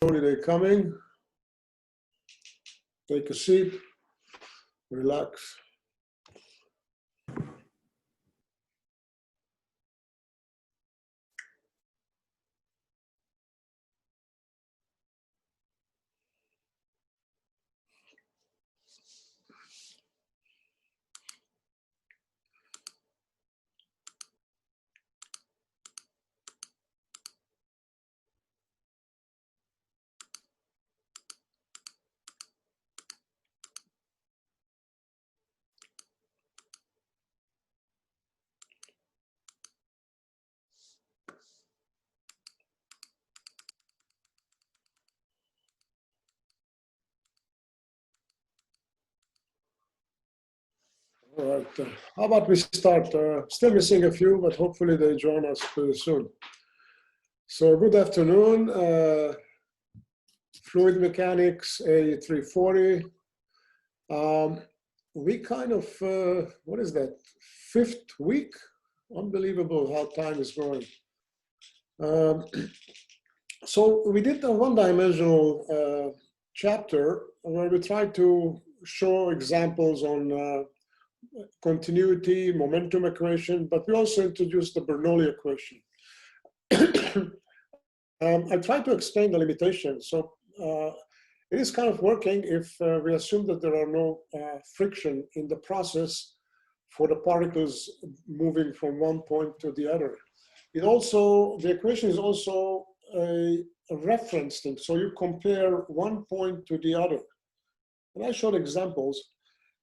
holiday coming. Take a seat, relax. All right, how about we start? Still missing a few, but hopefully they join us pretty soon. So good afternoon, fluid mechanics A340. We kind of, what is that, 5th week? Unbelievable how time is going. So we did a one-dimensional chapter where we tried to show examples on continuity, momentum equation, but we also introduced the Bernoulli equation. I tried to explain the limitations. So it is kind of working if we assume that there are no friction in the process for the particles moving from one point to the other. It also, the equation is also a reference thing. So you compare one point to the other. And I showed examples.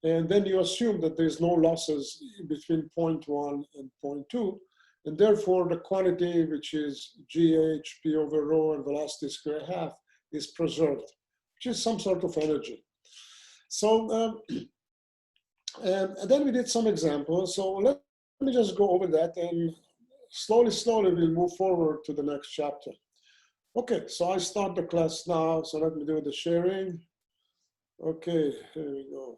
And then you assume that there's no losses between point 1 and point 2. And therefore, the quantity, which is GH, P over rho, and velocity square half, is preserved, which is some sort of energy. So, and then we did some examples. So let me just go over that, and slowly, we'll move forward to the next chapter. Okay, so I start the class now. So let me do the sharing. Okay, here we go.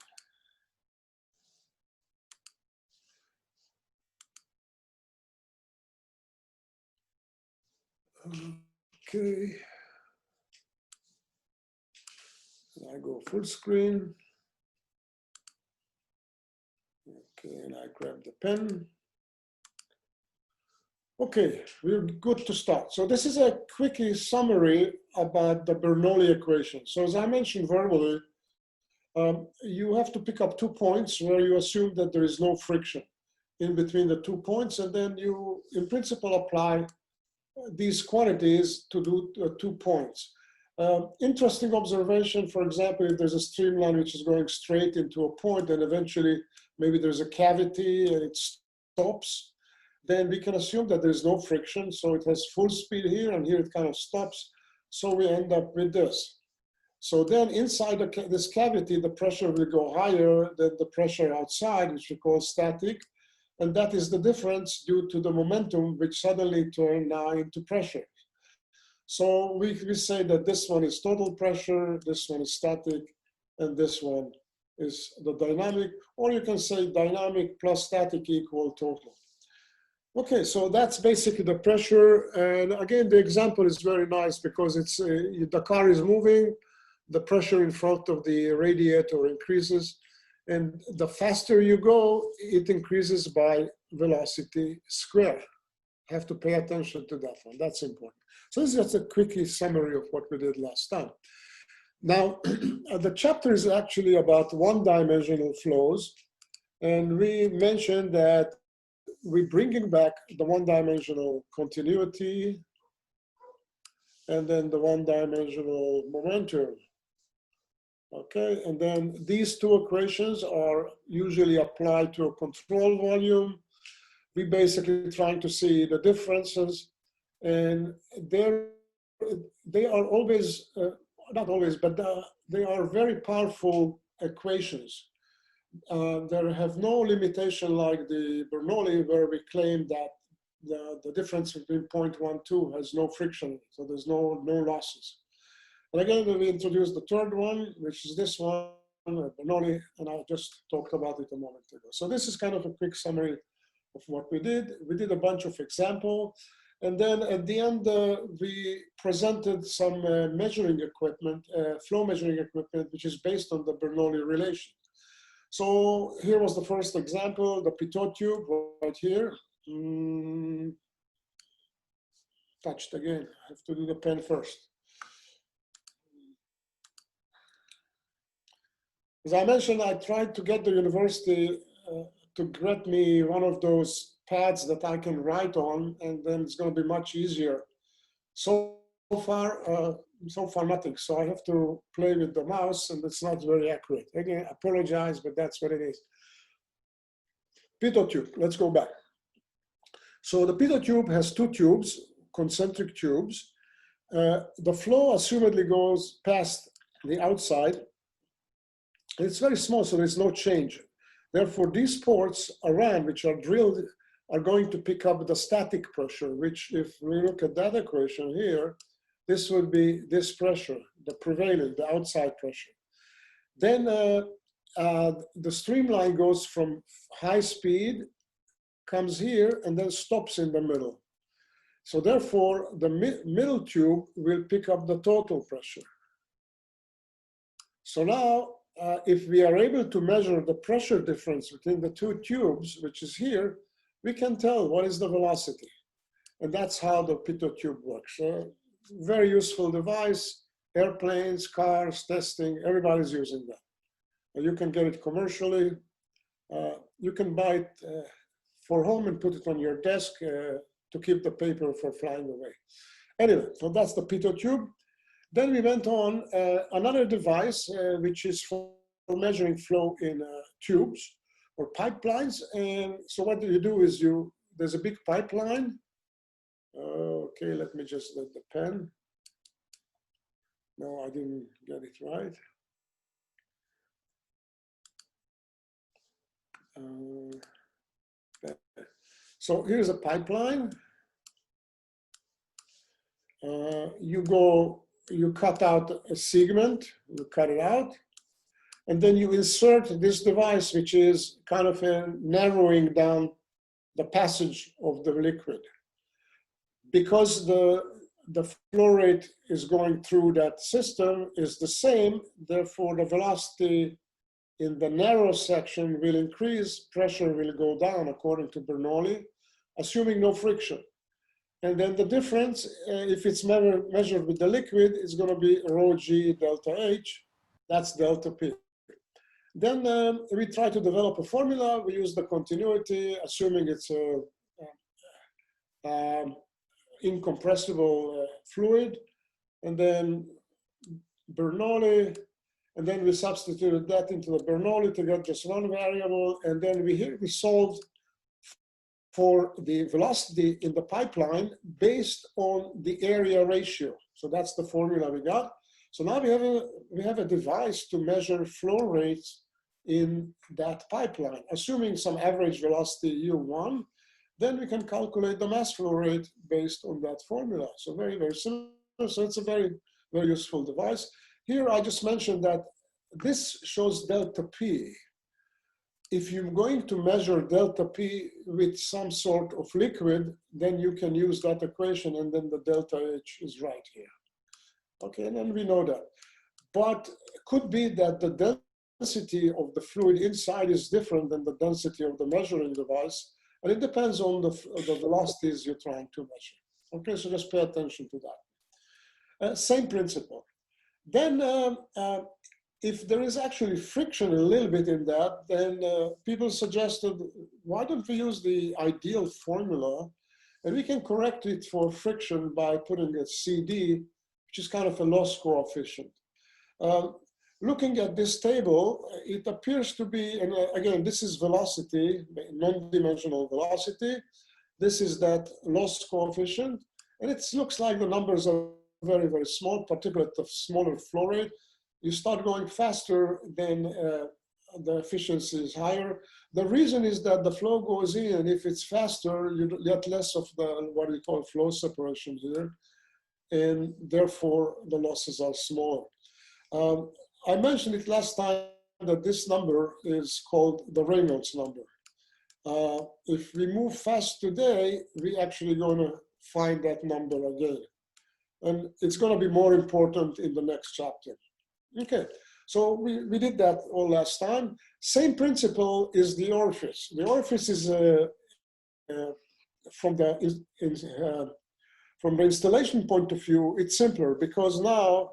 Okay, I go full screen. Okay, and I grab the pen. Okay, we're good to start. So this is a quickie summary about the Bernoulli equation. So as I mentioned verbally, you have to pick up 2 points where you assume that there is no friction in between the 2 points, and then you, in principle, apply these quantities to do 2 points. Interesting observation, for example, if there's a streamline which is going straight into a point and eventually maybe there's a cavity and it stops, then we can assume that there's no friction. So it has full speed here and here it kind of stops. So we end up with this. So then inside this cavity, the pressure will go higher than the pressure outside, which we call static. And that is the difference due to the momentum, which suddenly turned now into pressure. So we say that this one is total pressure, this one is static, and this one is the dynamic, or you can say dynamic plus static equal total. Okay, so that's basically the pressure. And again, the example is very nice because it's the car is moving, the pressure in front of the radiator increases. And the faster you go, it increases by velocity square. Have to pay attention to that one. That's important. So this is just a quickie summary of what we did last time. Now, the chapter is actually about one-dimensional flows. And we mentioned that we're bringing back the one-dimensional continuity and then the one-dimensional momentum. Okay, and then these 2 equations are usually applied to a control volume. We basically trying to see the differences, and they are always, not always, but they are very powerful equations. There have no limitation like the Bernoulli, where we claim that the difference between 0.12 has no friction, so there's no losses. And again, we introduced the third one, which is this one, Bernoulli, and I just talked about it a moment ago. So this is kind of a quick summary of what we did. We did a bunch of examples. And then at the end, we presented some measuring equipment, flow measuring equipment, which is based on the Bernoulli relation. So here was the first example, the pitot tube right here. Touched again, I have to do the pen first. As I mentioned, I tried to get the university to grant me one of those pads that I can write on, and then it's going to be much easier. So far nothing. So I have to play with the mouse, and it's not very accurate. Again, I apologize, but that's what it is. Pitot tube, let's go back. So the pitot tube has two tubes, concentric tubes. The flow assumedly goes past the outside. It's very small, so there's no change. Therefore, these ports around, which are drilled, are going to pick up the static pressure, which, if we look at that equation here, this would be this pressure, the prevailing, the outside pressure. Then the streamline goes from high speed, comes here, and then stops in the middle. So therefore, the middle tube will pick up the total pressure. So now, if we are able to measure the pressure difference between the two tubes, which is here, we can tell what is the velocity. And that's how the pitot tube works. Very useful device, airplanes, cars, testing, everybody's using that. You can get it commercially. You can buy it for home and put it on your desk to keep the paper from flying away. Anyway, so that's the pitot tube. Then we went on another device, which is for measuring flow in tubes or pipelines. And so what you do is there's a big pipeline. Okay, let me just let the pen. No, I didn't get it right. So here's a pipeline. You cut out a segment, you cut it out, and then you insert this device, which is kind of narrowing down the passage of the liquid. Because the flow rate is going through that system is the same, therefore the velocity in the narrow section will increase, pressure will go down according to Bernoulli, assuming no friction. And then the difference, if it's measured with the liquid, is going to be rho g delta h, that's delta p. Then we try to develop a formula. We use the continuity, assuming it's a incompressible fluid, and then Bernoulli, and then we substituted that into the Bernoulli to get just one variable, and then we solved for the velocity in the pipeline based on the area ratio. So that's the formula we got. So now we have a device to measure flow rates in that pipeline, assuming some average velocity U1, then we can calculate the mass flow rate based on that formula. So very, very similar. So it's a very, very useful device. Here I just mentioned that this shows delta P. If you're going to measure delta P with some sort of liquid, then you can use that equation, and then the delta H is right here. Okay, and then we know that. But it could be that the density of the fluid inside is different than the density of the measuring device, and it depends on the velocities you're trying to measure. Okay, so just pay attention to that. Same principle. Then if there is actually friction a little bit in that, then people suggested, why don't we use the ideal formula, and we can correct it for friction by putting a CD, which is kind of a loss coefficient. Looking at this table, it appears to be, and again, this is velocity, non-dimensional velocity. This is that loss coefficient, and it looks like the numbers are very, very small, particularly at the smaller flow rate. You start going faster, then the efficiency is higher. The reason is that the flow goes in, and if it's faster, you get less of the, what we call flow separation here, and therefore the losses are smaller. I mentioned it last time that this number is called the Reynolds number. If we move fast today, we actually going to find that number again. And it's going to be more important in the next chapter. Okay, so we did that all last time. Same principle is the orifice. The orifice is from the installation point of view, it's simpler because now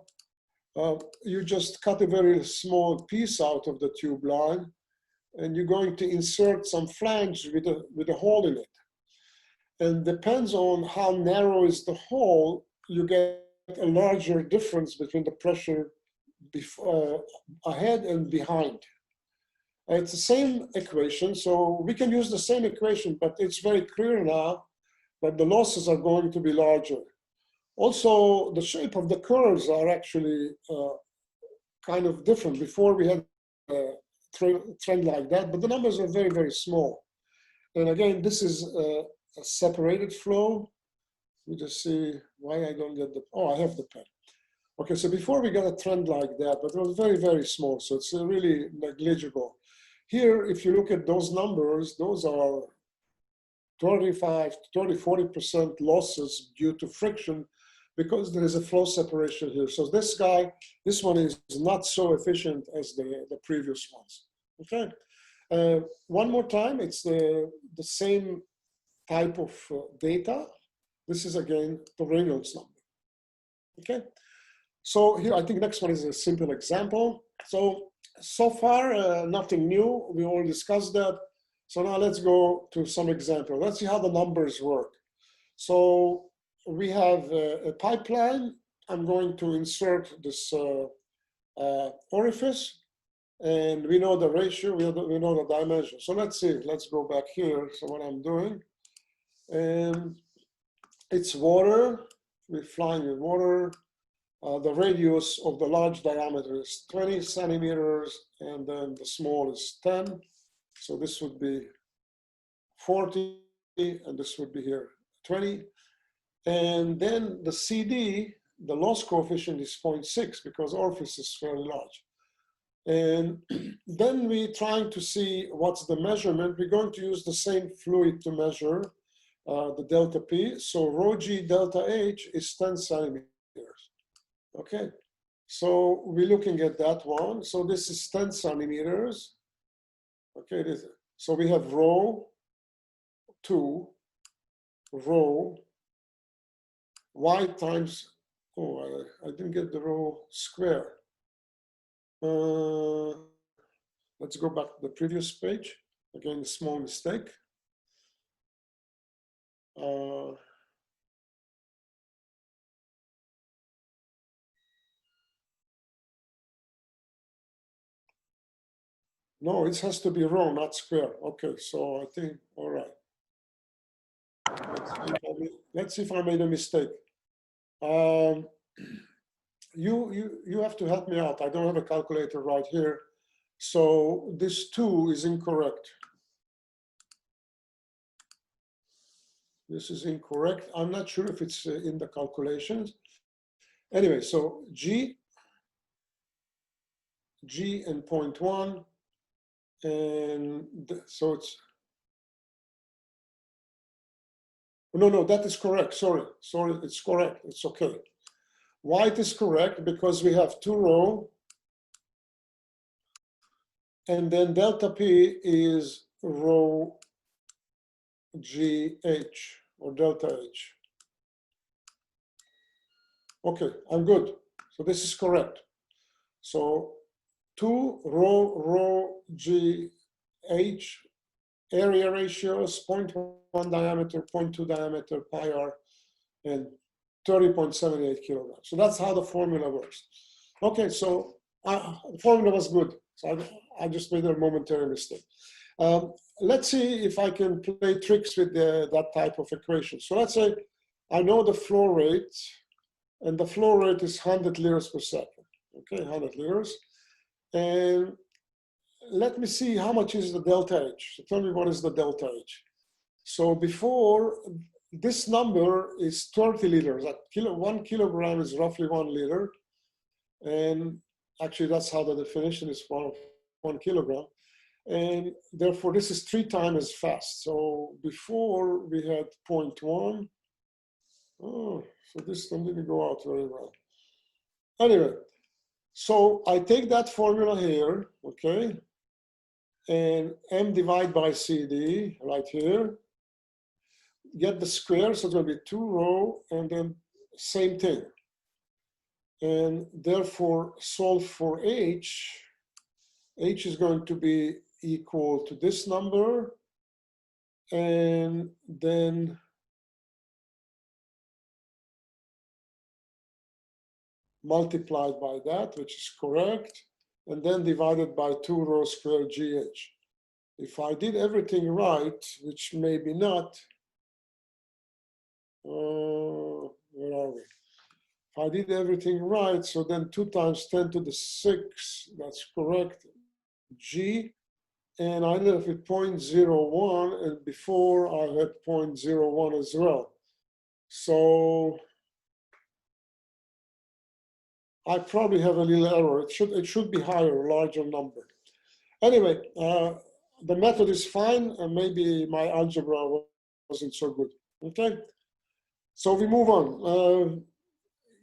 you just cut a very small piece out of the tube line, and you're going to insert some flange with a hole in it. And depends on how narrow is the hole, you get a larger difference between the pressure ahead and behind. It's the same equation, so we can use the same equation, but it's very clear now that the losses are going to be larger. Also, the shape of the curves are actually kind of different. Before we had a trend like that, but the numbers are very, very small. And again, this is a separated flow. We just see why I don't get the, oh, I have the pen. Okay, so before we got a trend like that, but it was very, very small, so it's really negligible. Here, if you look at those numbers, those are 25, 30, 40% losses due to friction because there is a flow separation here. So this one is not so efficient as the previous ones. Okay, one more time, it's the same type of data. This is again the Reynolds number. Okay, so here I think next one is a simple example. So far nothing new. We all discussed that. So now let's go to some example. Let's see how the numbers work. So we have a pipeline. I'm going to insert this orifice, and we know the ratio, we know the dimension. So let's see, let's go back here. So what I'm doing, and it's water, we're flying with water. The radius of the large diameter is 20 centimeters, and then the small is 10. So this would be 40, and this would be here 20. And then the CD, the loss coefficient is 0.6 because orifice is fairly large. And then we're trying to see what's the measurement. We're going to use the same fluid to measure the delta P. So rho G delta H is 10 centimeters. Okay, so we're looking at that one. So this is 10 centimeters. Okay, so we have rho 2, rho y times, oh, I didn't get the rho square. Let's go back to the previous page. Again, a small mistake. No, it has to be rho, not square. Okay, so I think, all right. Let's see if I made a mistake. You have to help me out. I don't have a calculator right here. So this 2 is incorrect. This is incorrect. I'm not sure if it's in the calculations. Anyway, so G and 0.1. And so it's, no, that is correct. Sorry, it's correct. It's okay. Why it is correct? Because we have 2 rho, and then delta P is rho GH or delta H. Okay, I'm good. So this is correct. So 2 rho GH area ratios, 0.1 diameter, 0.2 diameter, pi r, and 30.78 kilograms. So that's how the formula works. Okay, so the formula was good. So I just made a momentary mistake. Let's see if I can play tricks with that type of equation. So let's say I know the flow rate, and the flow rate is 100 liters per second. Okay, 100 liters. And let me see how much is the delta H. So tell me what is the delta H. So before, this number is 30 liters. 1 kilogram is roughly 1 liter. And actually that's how the definition is for 1 kilogram. And therefore this is 3 times as fast. So before we had 0.1, Oh, so this one didn't go out very well. Anyway, so I take that formula here, okay, and M divided by CD right here, get the square, so it's going to be 2 rho, and then same thing. And therefore solve for H. H is going to be equal to this number, and then multiplied by that, which is correct, and then divided by 2 rho squared GH. If I did everything right, which maybe not, where are we? If I did everything right, so then 2 times 10 to the 6, that's correct, G, and I ended up with 0.01, and before I had 0.01 as well. So I probably have a little error. It should be higher, a larger number. Anyway, the method is fine, and maybe my algebra wasn't so good. Okay, so we move on.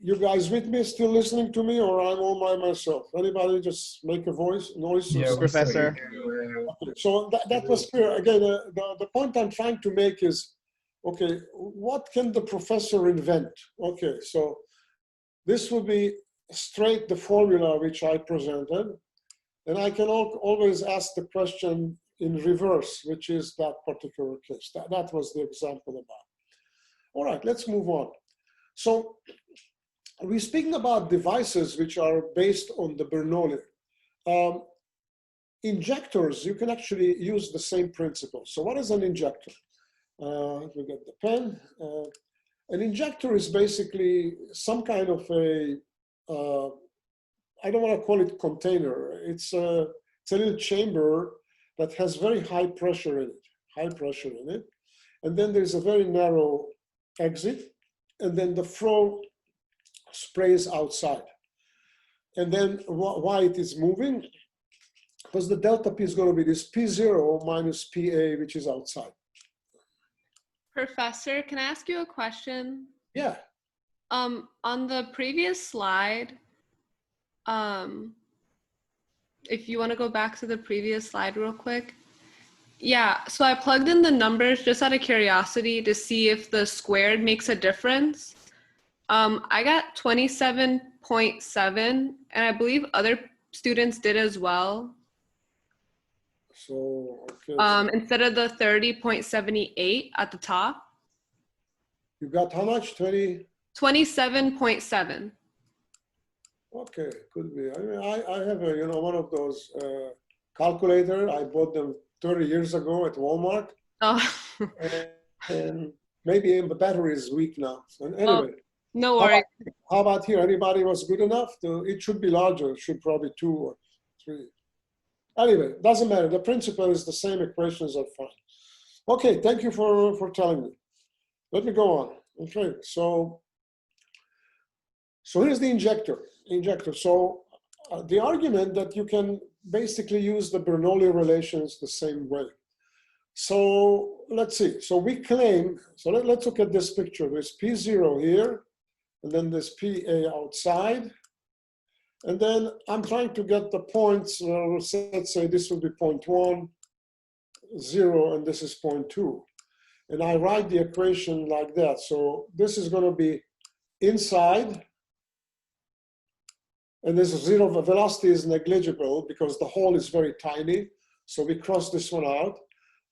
You guys with me, still listening to me, or I'm all by myself? Anybody just make a noise? Yeah, Professor. Okay, so that was clear. Again, the point I'm trying to make is, okay, what can the professor invent? Okay, so this would be straight the formula which I presented, and I can always ask the question in reverse, which is that particular case. That was the example about. All right, let's move on. So we're speaking about devices which are based on the Bernoulli. Injectors, you can actually use the same principle. So what is an injector? Let me get the pen. An injector is basically some kind of a, I don't want to call it container. It's a little chamber that has very high pressure in it. And then there's a very narrow exit, and then the flow sprays outside. And then why it is moving? Because the delta P is going to be this P0 minus PA, which is outside. Professor, can I ask you a question? Yeah. On the previous slide, if you want to go back to the previous slide real quick. Yeah, so I plugged in the numbers just out of curiosity to see if the squared makes a difference. I got 27.7, and I believe other students did as well. So, okay. Instead of the 30.78 at the top. You got how much? 27.7. Okay, could be. I mean, I have a, one of those calculator. I bought them 30 years ago at Walmart. Oh. and maybe the battery is weak now. So anyway. Oh, no worries. How about here? Anybody was good enough? It should be larger. It should probably 2 or 3. Anyway, doesn't matter. The principle is the same. Equations are fine. Okay, thank you for telling me. Let me go on. Okay, so here's the injector. So the argument that you can basically use the Bernoulli relations the same way. So let's see. So we claim, so let's look at this picture. There's P0 here, and then there's PA outside. And then I'm trying to get the points, let's say this will be 0.1, 0, and this is 0.2. And I write the equation like that. So this is going to be inside, and this 0 velocity is negligible because the hole is very tiny. So we cross this one out.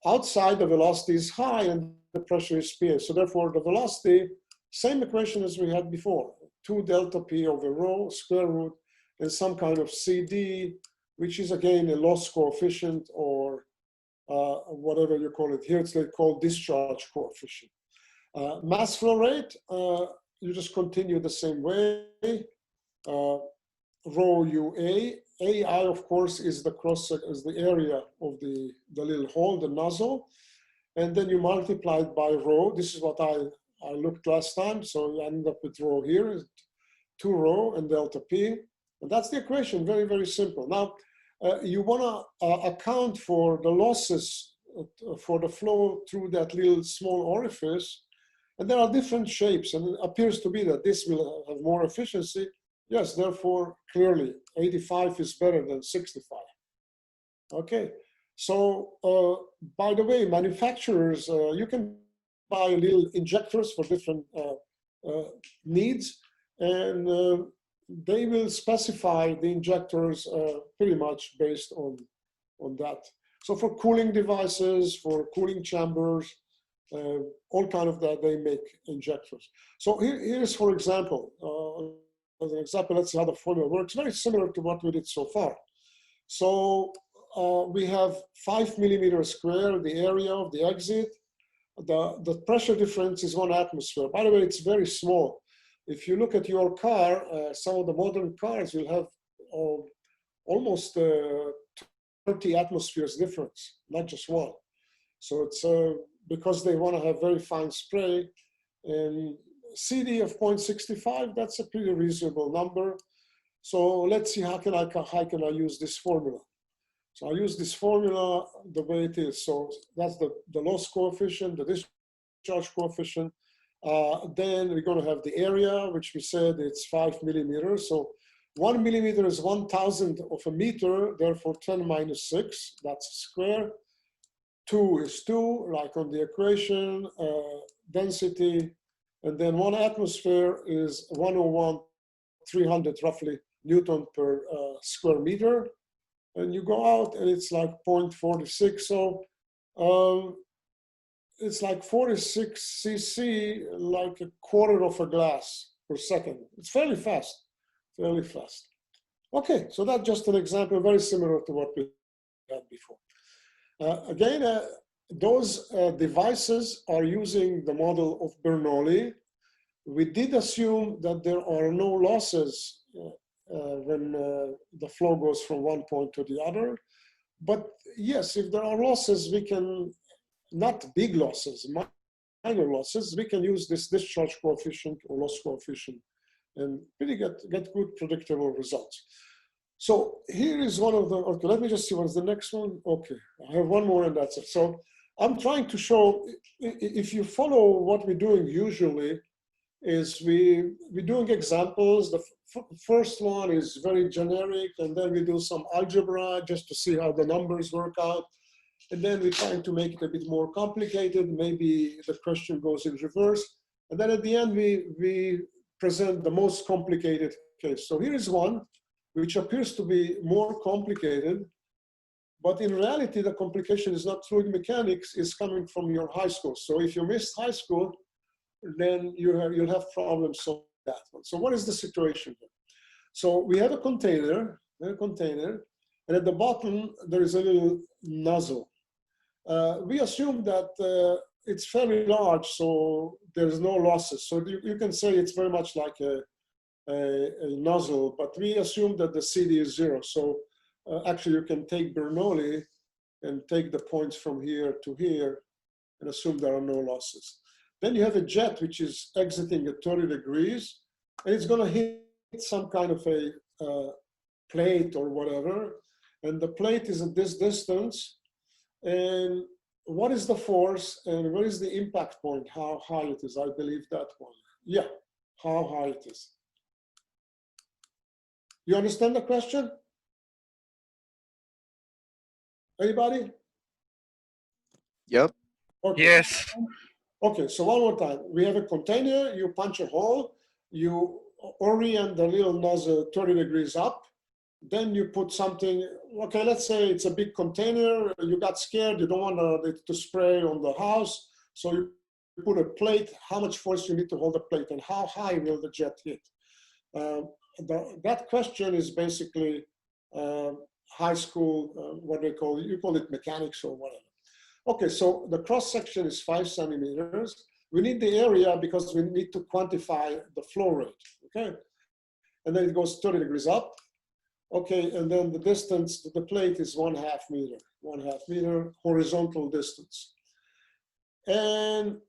Outside, the velocity is high and the pressure is PA. So therefore, the velocity, same equation as we had before, 2 delta P over rho, square root, and some kind of CD, which is again a loss coefficient or whatever you call it. Here it's called discharge coefficient. Mass flow rate, you just continue the same way. Rho UA. AI, of course, is the area of the little hole, the nozzle. And then you multiply it by rho. This is what I looked last time. So you end up with rho here, 2 rho and delta P. And that's the equation, very, very simple. Now, you want to account for the losses for the flow through that little small orifice. And there are different shapes, and it appears to be that this will have more efficiency. Yes, therefore, clearly, 85 is better than 65. Okay, so by the way, manufacturers, you can buy little injectors for different needs, and they will specify the injectors pretty much based on that. So for cooling devices, for cooling chambers, all kind of that, they make injectors. So here's, for example, as an example, let's see how the formula works. Very similar to what we did so far. So we have 5 millimeters square, the area of the exit. The pressure difference is 1 atmosphere. By the way, it's very small. If you look at your car, some of the modern cars will have almost 30 atmospheres difference, not just 1. So it's because they want to have very fine spray, and CD of 0.65, that's a pretty reasonable number. So let's see how can I use this formula. So I use this formula the way it is. So that's the loss coefficient, the discharge coefficient. Then we're going to have the area, which we said it's 5 millimeters. So 1 millimeter is 1,000th of a meter, therefore 10 minus 6, that's a square. 2 is 2, like on the equation, density, and then 1 atmosphere is 101,300 roughly Newton per square meter. And you go out and it's like 0.46. So it's like 46 cc, like a quarter of a glass per second. It's fairly fast, fairly fast. Okay, so that's just an example, very similar to what we had before. Again, those devices are using the model of Bernoulli. We did assume that there are no losses when the flow goes from one point to the other. But yes, if there are losses, we can, not big losses, minor losses, we can use this discharge coefficient or loss coefficient and really get good predictable results. So here is one of the, okay, let me just see what's the next one. Okay, I have one more and that's it. So I'm trying to show, if you follow what we're doing usually, is we're doing examples. The first one is very generic, and then we do some algebra just to see how the numbers work out. And then we're trying to make it a bit more complicated. Maybe the question goes in reverse. And then at the end, we present the most complicated case. So here is one which appears to be more complicated, but in reality, the complication is not fluid mechanics, it's coming from your high school. So if you missed high school, then you'll have problems solving that one. So what is the situation here? So we have a container, and at the bottom, there is a little nozzle. We assume that it's fairly large, so there's no losses. So you can say it's very much like a nozzle, but we assume that the CD is 0. So actually you can take Bernoulli and take the points from here to here and assume there are no losses. Then you have a jet which is exiting at 30 degrees, and it's going to hit some kind of a plate or whatever, and the plate is at this distance. And what is the force and what is the impact point, how high it is? I believe that one. Yeah, how high it is. You understand the question? Anybody? Yep. Okay. Yes. Okay, so one more time. We have a container, you punch a hole, you orient the little nozzle 30 degrees up, then you put something, okay, let's say it's a big container, you got scared, you don't want it to spray on the house, so you put a plate, how much force you need to hold the plate, and how high will the jet hit? That question is basically high school, what they call, you call it mechanics or whatever. Okay, so the cross section is 5 centimeters. We need the area because we need to quantify the flow rate, okay? And then it goes 30 degrees up. Okay, and then the distance to the plate is 1/2 meter, 1/2 meter horizontal distance. And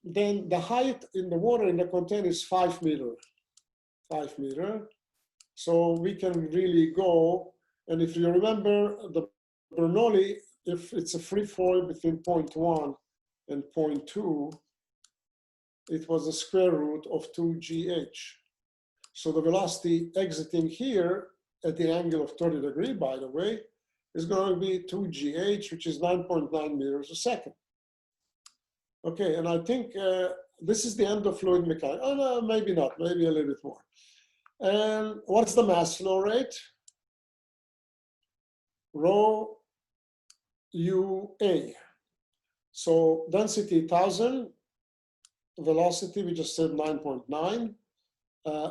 then the height in the water in the container is 5 meter, 5 meter. So we can really go, and if you remember the Bernoulli, if it's a free fall between 0.1 and 0.2, it was the square root of 2gh. So the velocity exiting here at the angle of 30 degrees, by the way, is going to be 2gh, which is 9.9 meters a second. Okay, and I think this is the end of fluid mechanics. Oh, no, maybe not, maybe a little bit more. And what's the mass flow rate? Rho UA. So density 1000, velocity, we just said 9.9.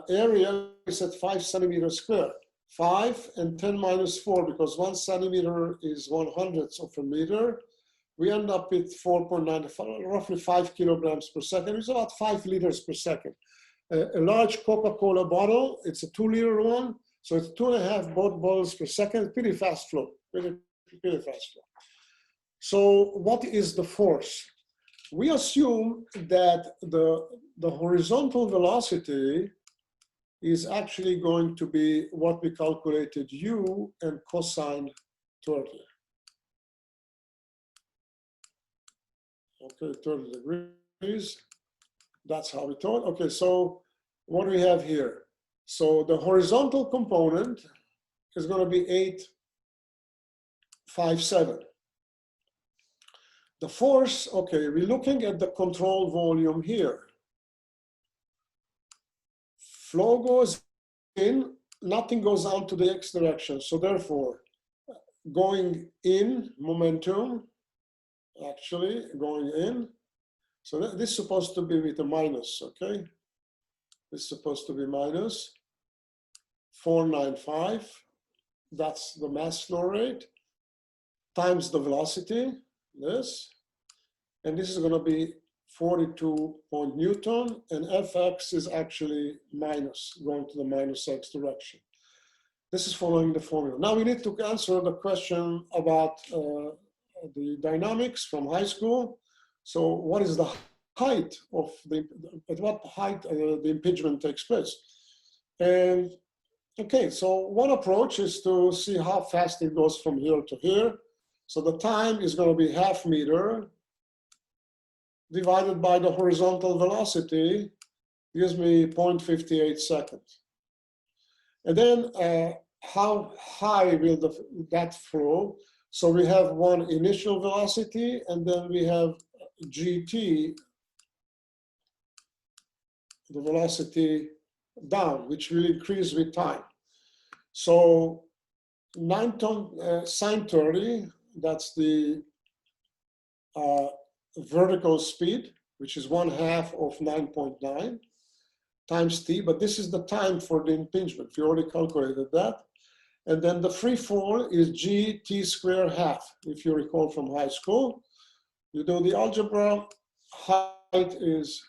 Area is at 5 centimeters squared. 5 and 10 minus 4, because 1 centimeter is 1/100th of a meter. We end up with 4.9, roughly 5 kilograms per second. It's about 5 liters per second. A large Coca-Cola bottle, it's a 2-liter one, so it's 2.5 bottles per second. Pretty fast flow, pretty fast flow. So what is the force? We assume that the horizontal velocity is actually going to be what we calculated u and cosine 30. Okay, 30 degrees. That's how we thought. Okay, so what do we have here? So the horizontal component is going to be 857. The force, okay, we're looking at the control volume here. Flow goes in, nothing goes out to the x direction. So therefore, going in, momentum, actually going in. So this is supposed to be with a minus, okay? This is supposed to be minus 495. That's the mass flow rate times the velocity, this. And this is going to be 42 Newton, and Fx is actually minus, going to the minus x direction. This is following the formula. Now we need to answer the question about the dynamics from high school. So what is the height of at what height the impingement takes place? And okay, so one approach is to see how fast it goes from here to here. So the time is going to be ½ meter divided by the horizontal velocity, gives me 0.58 seconds. And then how high will that flow? So we have one initial velocity, and then we have gt, the velocity down, which will increase with time. So 9 sine 30, that's the vertical speed, which is 1/2 of 9.9 times t, but this is the time for the impingement. We already calculated that. And then the free fall is gt squared half. If you recall from high school, you do the algebra, height is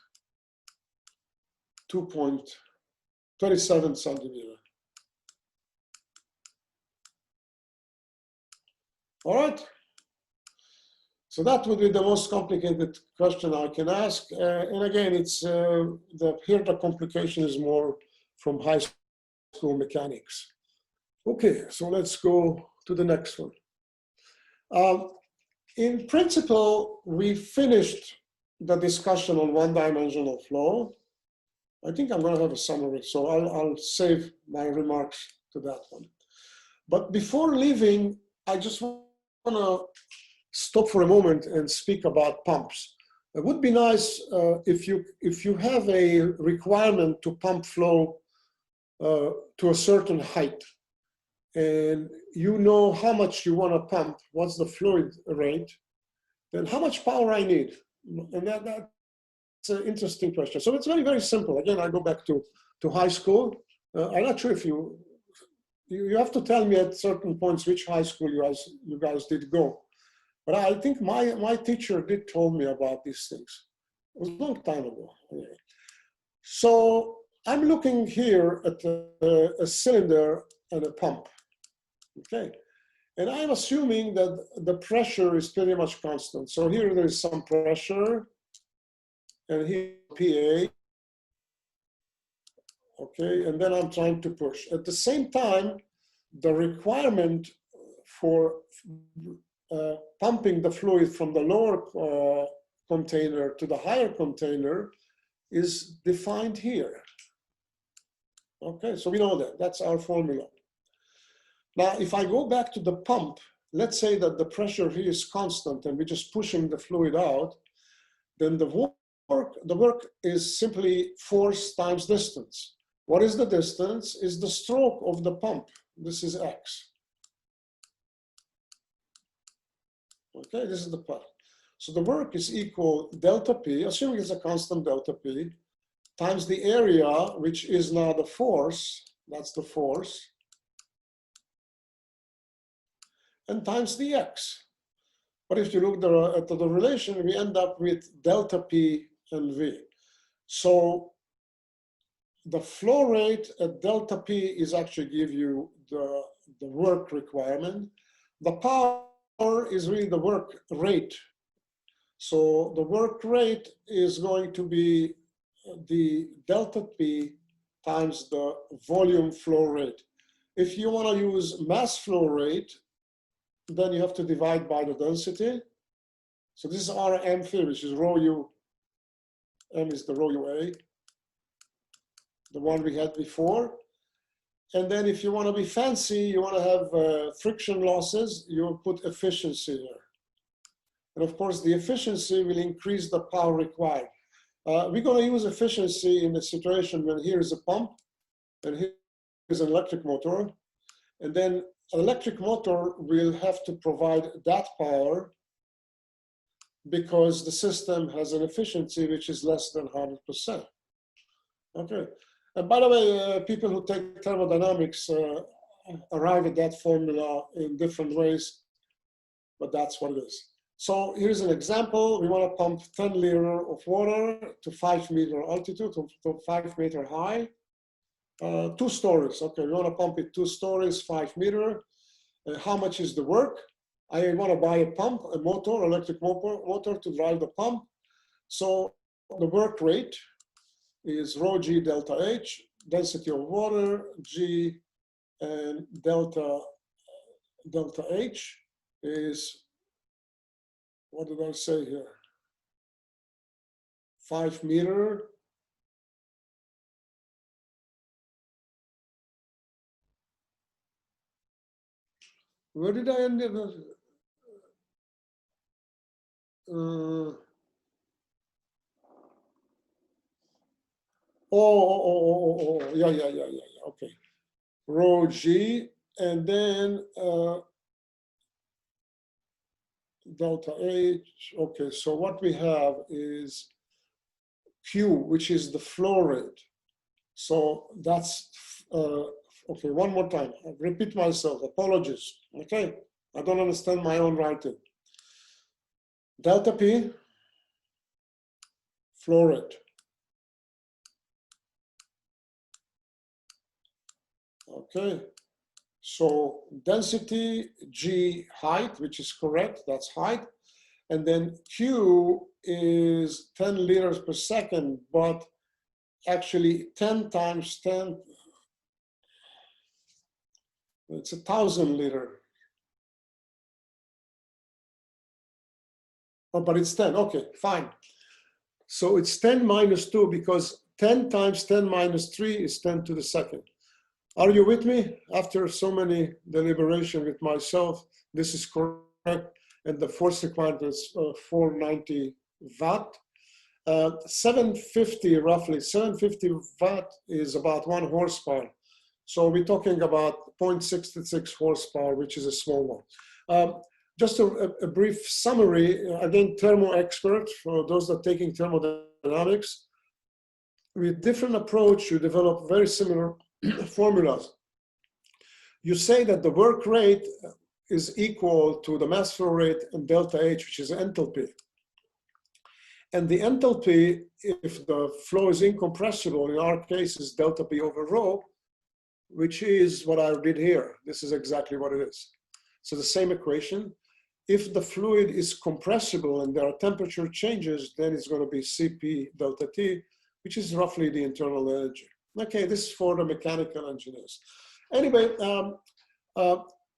2.37 centimeters. All right. So that would be the most complicated question I can ask. And again, it's here the complication is more from high school mechanics. Okay, so let's go to the next one. In principle, we finished the discussion on one-dimensional flow. I think I'm going to have a summary, so I'll save my remarks to that one. But before leaving, I just want to stop for a moment and speak about pumps. It would be nice if you have a requirement to pump flow to a certain height, and you know how much you want to pump, what's the fluid rate, then how much power I need. And that's an interesting question. So it's very, very simple. Again, I go back to high school. I'm not sure if you have to tell me at certain points which high school you guys did go. But I think my teacher did tell me about these things. It was a long time ago. Anyway. So I'm looking here at a cylinder and a pump, okay? And I'm assuming that the pressure is pretty much constant. So here there is some pressure, and here PA, okay? And then I'm trying to push. At the same time, the requirement for pumping the fluid from the lower container to the higher container is defined here. Okay, so we know that, that's our formula. Now, if I go back to the pump, let's say that the pressure here is constant and we're just pushing the fluid out, then the work is simply force times distance. What is the distance? Is the stroke of the pump. This is x. Okay, this is the pump. So the work is equal delta P, assuming it's a constant delta P, times the area, which is now the force, that's the force, and times the x. But if you look at the relation, we end up with delta P and V. So the flow rate at delta P is actually give you the work requirement. The power is really the work rate. So the work rate is going to be the delta P times the volume flow rate. If you want to use mass flow rate, then you have to divide by the density. So this is our M field, which is rho U. M is the rho UA, the one we had before. And then if you want to be fancy, you want to have friction losses, you put efficiency here. And of course, the efficiency will increase the power required. We're going to use efficiency in a situation when here is a pump and here is an electric motor. And then an electric motor will have to provide that power because the system has an efficiency which is less than 100%. Okay. And by the way, people who take thermodynamics arrive at that formula in different ways, but that's what it is. So here's an example. We want to pump 10 liters of water to 5 meter altitude, to 5 meter high. 2 stories. Okay, we want to pump it 2 stories, 5 meter. How much is the work? I want to buy a pump, a motor, electric motor to drive the pump. So the work rate is rho G delta H, density of water, G, and delta H is, what did I say here? 5 meter. Where did I end up? Yeah, okay. Rho G, and then delta H. Okay, so what we have is Q, which is the flow rate. So that's, okay, one more time. I'll repeat myself, apologies. Okay, I don't understand my own writing. Delta P, flow rate. Okay, so density, G, height, which is correct, that's height. And then Q is 10 liters per second, but actually 10 times 10, it's 1,000 liters. Oh, but it's 10, okay, fine. So it's 10 minus 2 because 10 times 10 minus 3 is 10 to the second. Are you with me? After so many deliberation with myself, this is correct. And the force required is 490 watt. 750, roughly 750 watt is about 1 horsepower. So we're talking about 0.66 horsepower, which is a small one. Just a brief summary, again, thermo expert, for those that are taking thermodynamics. With different approach, you develop very similar formulas. You say that the work rate is equal to the mass flow rate and delta H, which is enthalpy. And the enthalpy, if the flow is incompressible, in our case is delta P over rho, which is what I did here. This is exactly what it is. So the same equation. If the fluid is compressible and there are temperature changes, then it's going to be Cp delta T, which is roughly the internal energy. Okay, this is for the mechanical engineers. Anyway,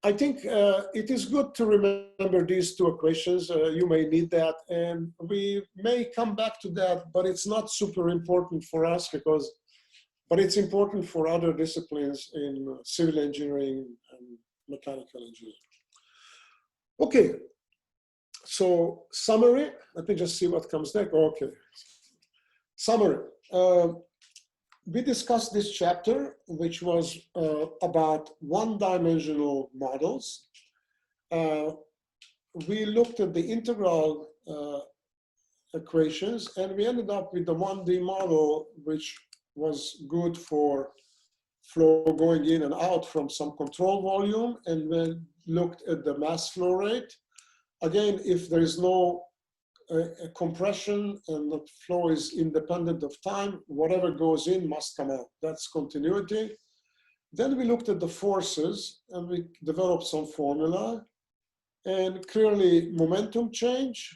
I think it is good to remember these two equations. You may need that, and we may come back to that, but it's not super important for us but it's important for other disciplines in civil engineering and mechanical engineering. Okay, so summary, let me just see what comes next. Okay, summary. We discussed this chapter, which was about one-dimensional models. We looked at the integral equations, and we ended up with the 1D model, which was good for flow going in and out from some control volume, and then looked at the mass flow rate. Again, if there is no a compression and the flow is independent of time, whatever goes in must come out. That's continuity. Then we looked at the forces and we developed some formula, and clearly momentum change.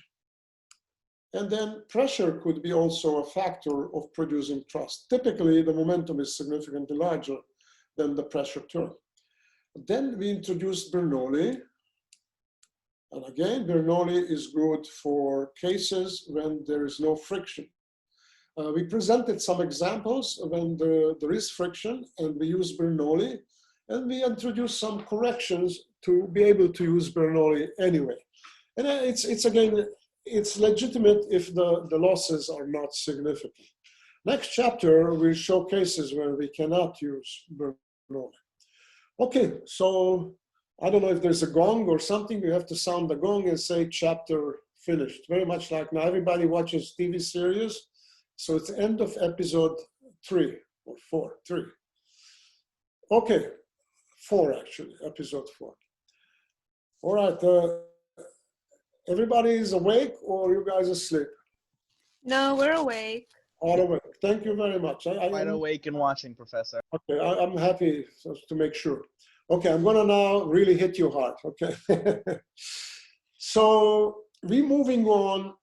And then pressure could be also a factor of producing thrust. Typically, the momentum is significantly larger than the pressure term. Then we introduced Bernoulli. And again, Bernoulli is good for cases when there is no friction. We presented some examples when there is friction, and we use Bernoulli, and we introduced some corrections to be able to use Bernoulli anyway. And it's legitimate if the losses are not significant. Next chapter will show cases where we cannot use Bernoulli. Okay, so I don't know if there's a gong or something. You have to sound the gong and say chapter finished. Very much like now everybody watches TV series. So it's the end of episode 3 or 4, 3. Okay, 4 actually, episode 4. All right, everybody is awake or you guys asleep? No, we're awake. All awake. Thank you very much. Wide awake and watching, Professor. Okay, I'm happy to make sure. Okay, I'm gonna now really hit you hard, okay? So we're moving on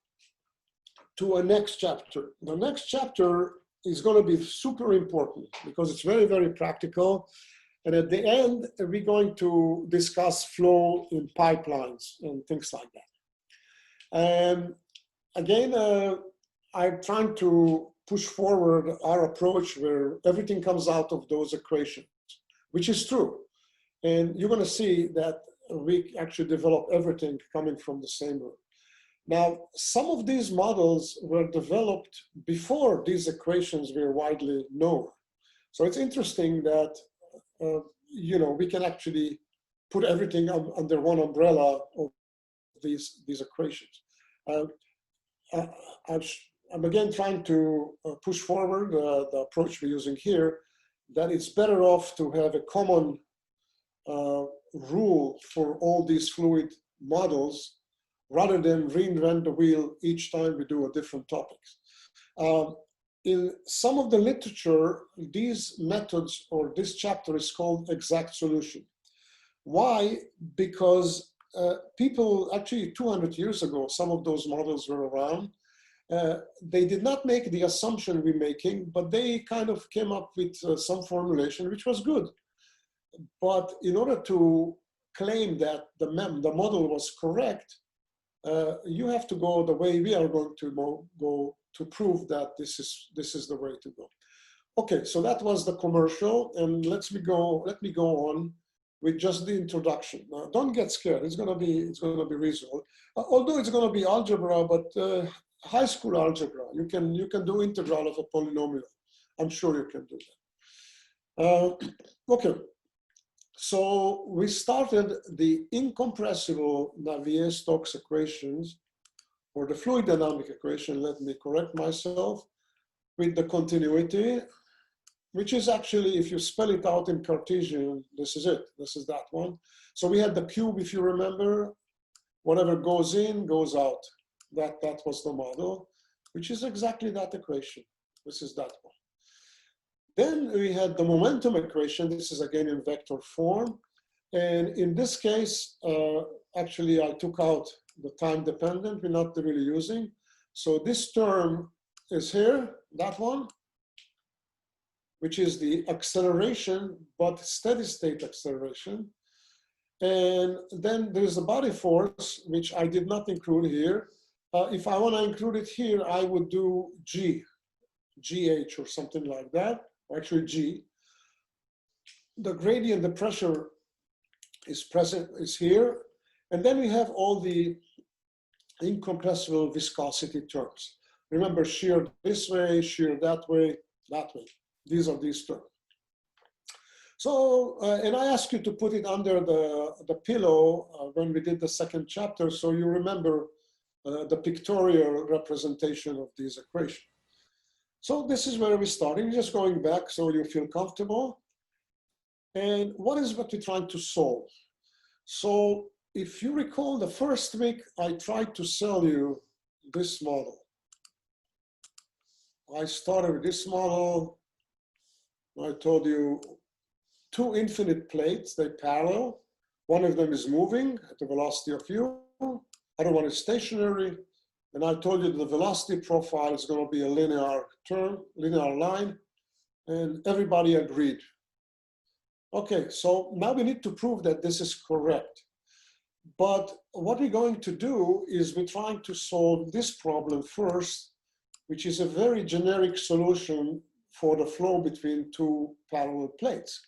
to a next chapter. The next chapter is gonna be super important because it's very, very practical. And at the end, we're going to discuss flow in pipelines and things like that. And again, I'm trying to push forward our approach where everything comes out of those equations, which is true. And you're going to see that we actually develop everything coming from the same root. Now, some of these models were developed before these equations were widely known. So it's interesting that, we can actually put everything under one umbrella of these equations. I'm again trying to push forward the approach we're using here, that it's better off to have a common rule for all these fluid models rather than reinvent the wheel each time we do a different topic. In some of the literature, these methods or this chapter is called exact solution. Why? Because people actually 200 years ago, some of those models were around. They did not make the assumption we're making, but they kind of came up with some formulation, which was good. But in order to claim that the model was correct, you have to go the way we are going to go to prove that this is the way to go. Okay, so that was the commercial, and let me go on with just the introduction. Now, don't get scared. It's gonna be reasonable. Although it's gonna be algebra, but high school algebra. You can do integral of a polynomial. I'm sure you can do that. Okay. So we started the incompressible Navier-Stokes equations, or the fluid dynamic equation, let me correct myself, with the continuity, which is actually, if you spell it out in Cartesian, this is it, this is that one. So we had the cube, if you remember, whatever goes in, goes out. That was the model, which is exactly that equation. This is that one. Then we had the momentum equation. This is again in vector form. And in this case, actually I took out the time dependent, we're not really using. So this term is here, that one, which is the acceleration, but steady state acceleration. And then there's the body force, which I did not include here. If I want to include it here, I would do GH or something like that, or actually G. The gradient, the pressure is here. And then we have all the incompressible viscosity terms. Remember, shear this way, shear that way, that way. These are these terms. So, and I asked you to put it under the pillow when we did the second chapter, so you remember the pictorial representation of these equations. So this is where we're starting, just going back so you feel comfortable. And what is what we're trying to solve? So if you recall the first week, I tried to sell you this model. I started with this model. I told you two infinite plates, they parallel. One of them is moving at the velocity of u, other one is stationary. And I told you the velocity profile is going to be a linear term, linear line, and everybody agreed. Okay, so now we need to prove that this is correct. But what we're going to do is we're trying to solve this problem first, which is a very generic solution for the flow between two parallel plates.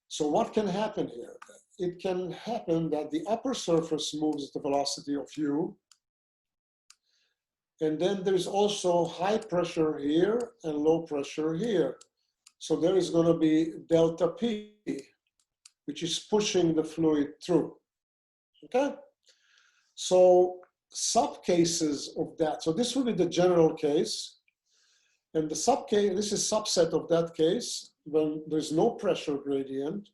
So what can happen here? It can happen that the upper surface moves at the velocity of u, and then there's also high pressure here and low pressure here. So there is going to be delta P, which is pushing the fluid through. Okay? So subcases of that. So this will be the general case. And the subcase, this is subset of that case when there's no pressure gradient.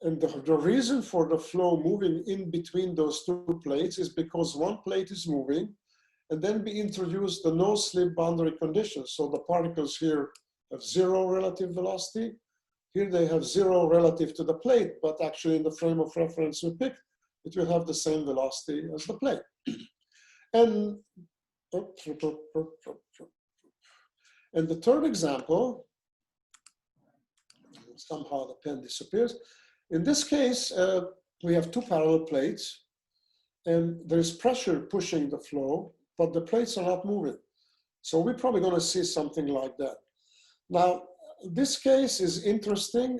And the reason for the flow moving in between those two plates is because one plate is moving, and then we introduce the no-slip boundary conditions. So the particles here have zero relative velocity. Here they have zero relative to the plate, but actually in the frame of reference we picked, it will have the same velocity as the plate. And the third example, somehow the pen disappears. In this case, we have two parallel plates, and there's pressure pushing the flow, but the plates are not moving. So we're probably going to see something like that. Now, this case is interesting,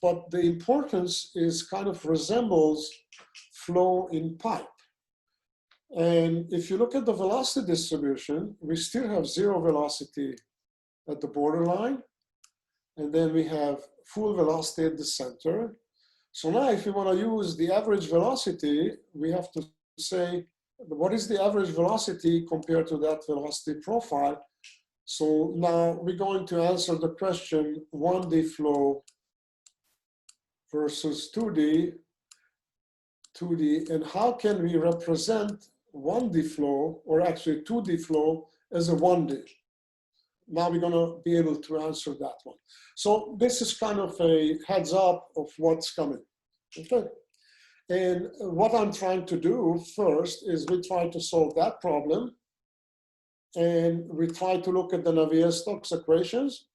but the importance is kind of resembles flow in pipe. And if you look at the velocity distribution, we still have zero velocity at the borderline, and then we have full velocity at the center. So now if we want to use the average velocity, we have to say, what is the average velocity compared to that velocity profile? So now we're going to answer the question 1D flow versus 2D, and how can we represent 1D flow, or actually 2D flow, as a 1D? Now we're going to be able to answer that one. So this is kind of a heads up of what's coming. Okay. And what I'm trying to do first is we try to solve that problem. And we try to look at the Navier-Stokes equations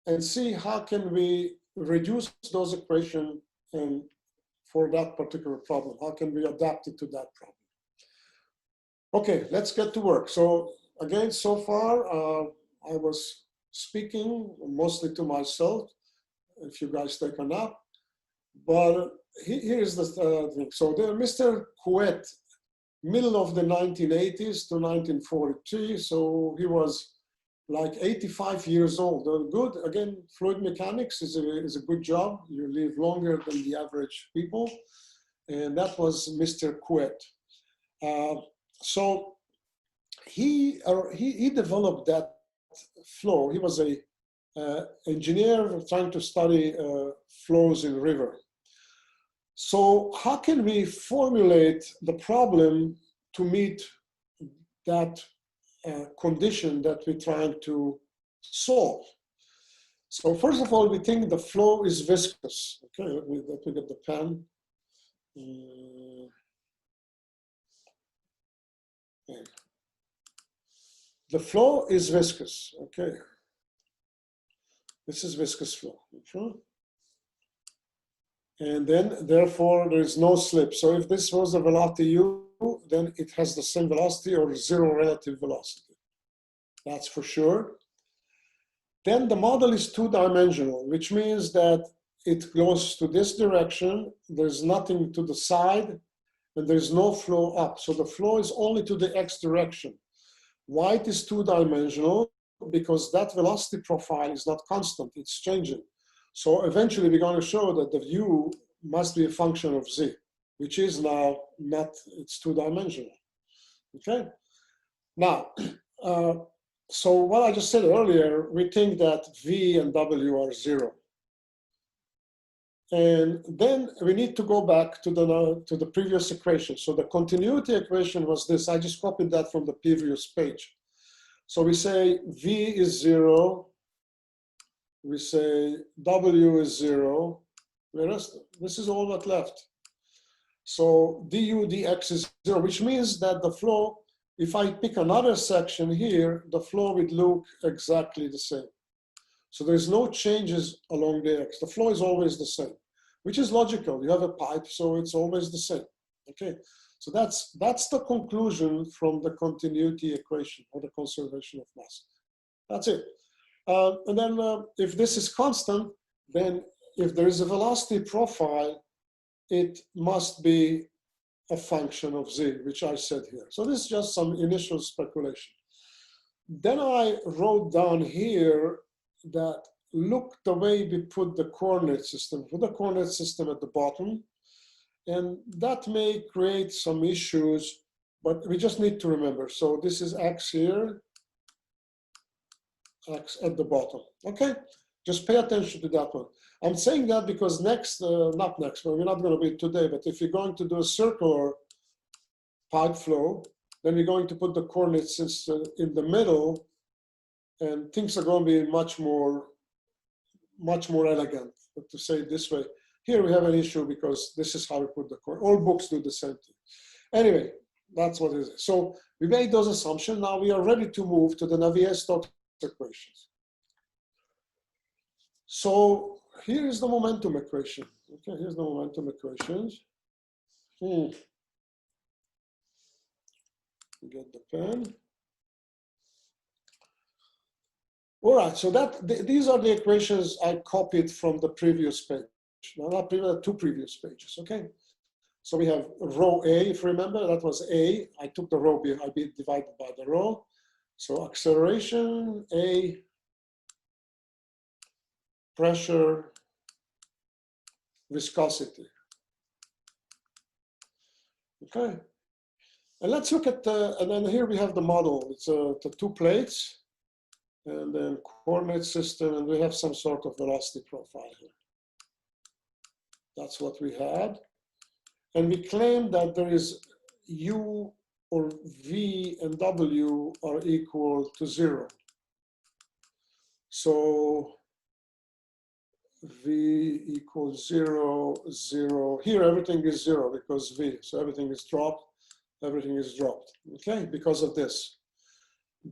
and see how can we reduce those equations and for that particular problem. How can we adapt it to that problem? Okay, let's get to work. So again, so far, I was speaking mostly to myself, if you guys take a nap. But here is the thing. So there, Mr. Couette, middle of the 1980s to 1943, so he was like 85 years old. Good, again, fluid mechanics is a good job. You live longer than the average people. And that was Mr. Couette. So he developed that flow. He was a engineer trying to study flows in river. So how can we formulate the problem to meet that condition that we're trying to solve? So first of all, we think the flow is viscous. Okay, let me get the pen. The flow is viscous. Okay, this is viscous flow. Okay. And then, therefore, there is no slip. So if this was the velocity u, then it has the same velocity or zero relative velocity. That's for sure. Then the model is two-dimensional, which means that it goes to this direction. There's nothing to the side, and there's no flow up. So the flow is only to the x direction. Why it is two-dimensional? Because that velocity profile is not constant, it's changing. So eventually we're going to show that the u must be a function of z, which is now not, it's two-dimensional, okay? Now, so what I just said earlier, we think that v and w are zero. And then we need to go back to the previous equation. So the continuity equation was this. I just copied that from the previous page. So we say v is zero. We say w is zero. Whereas this is all that left. So du dx is zero, which means that the flow, if I pick another section here, the flow would look exactly the same. So there's no changes along the x. The flow is always the same, which is logical. You have a pipe, so it's always the same. Okay, so that's the conclusion from the continuity equation or the conservation of mass. That's it. And then if this is constant, then if there is a velocity profile, it must be a function of z, which I said here. So this is just some initial speculation. Then I wrote down here that look the way we put the coordinate system, put the coordinate system at the bottom, and that may create some issues, but we just need to remember. So this is x here, x at the bottom, okay? Just pay attention to that one. I'm saying that because next, not next, but we're not gonna be today, but if you're going to do a circular pipe flow, then we're going to put the coordinate system in the middle, and things are going to be much more elegant, to say it this way. Here we have an issue because this is how we put the coordinate. All books do the same thing. Anyway, that's what it is. So we made those assumptions. Now we are ready to move to the Navier-Stokes equations. So here is the momentum equation. Okay, here's the momentum equations. Get the pen. All right, so these are the equations I copied from the previous page. No, not previous, two previous pages, okay? So we have rho A, if you remember, that was A. I took the rho B, I divided by the rho. So acceleration, A, pressure, viscosity. Okay, and let's look at and then here we have the model. It's the two plates, and then coordinate system, and we have some sort of velocity profile here. That's what we had. And we claim that there is u or v and w are equal to 0. So v equals 0, 0. Here everything is 0 because v, so everything is dropped, okay, because of this.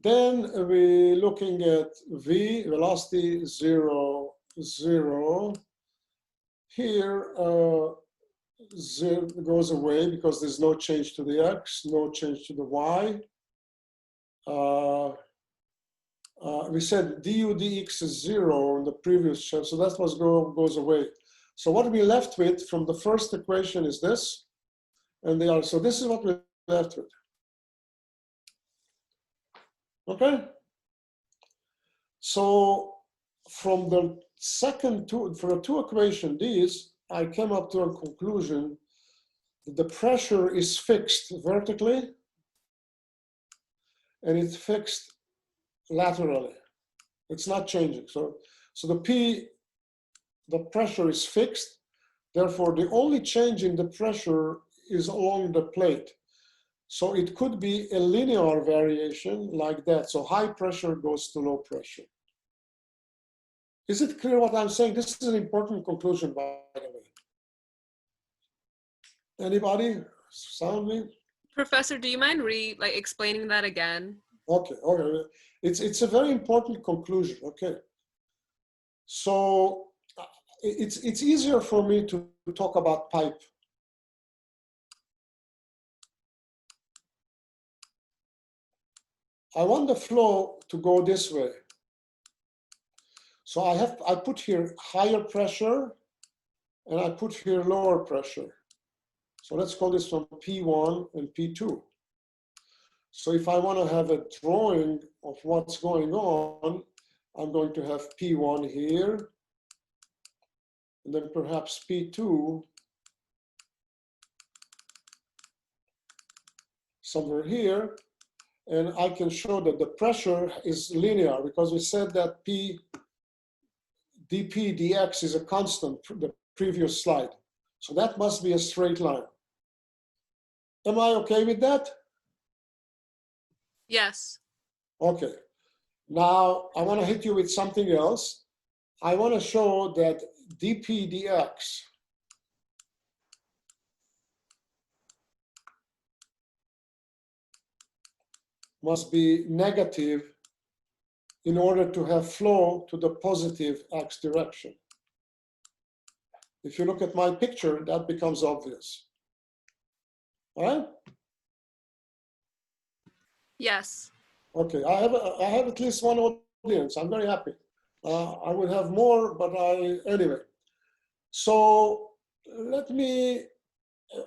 Then we're looking at v, velocity 0, 0. Here, 0 goes away because there's no change to the x, no change to the y. We said du dx is 0 in the previous chapter, so that's what goes away. So what we're left with from the first equation is this, and they are, so this is what we're left with. Okay? So from the second two, for the two equations, these, I came up to a conclusion that the pressure is fixed vertically and it's fixed laterally. It's not changing. So the pressure is fixed. Therefore, the only change in the pressure is along the plate. So it could be a linear variation like that. So high pressure goes to low pressure. Is it clear what I'm saying? This is an important conclusion, by the way. Anybody? Sound me? Professor, do you mind explaining that again? Okay, okay. It's a very important conclusion. Okay. So it's easier for me to talk about pipe. I want the flow to go this way. So I put here higher pressure and I put here lower pressure. So let's call this one P1 and P2. So if I want to have a drawing of what's going on, I'm going to have P1 here, and then perhaps P2 somewhere here. And I can show that the pressure is linear because we said that P dP dx is a constant, the previous slide. So that must be a straight line. Am I okay with that? Yes. Okay. Now I want to hit you with something else. I want to show that dP dx must be negative in order to have flow to the positive x direction. If you look at my picture, that becomes obvious. All right? Yes. Okay, I have at least one audience. I'm very happy. I would have more, but anyway. So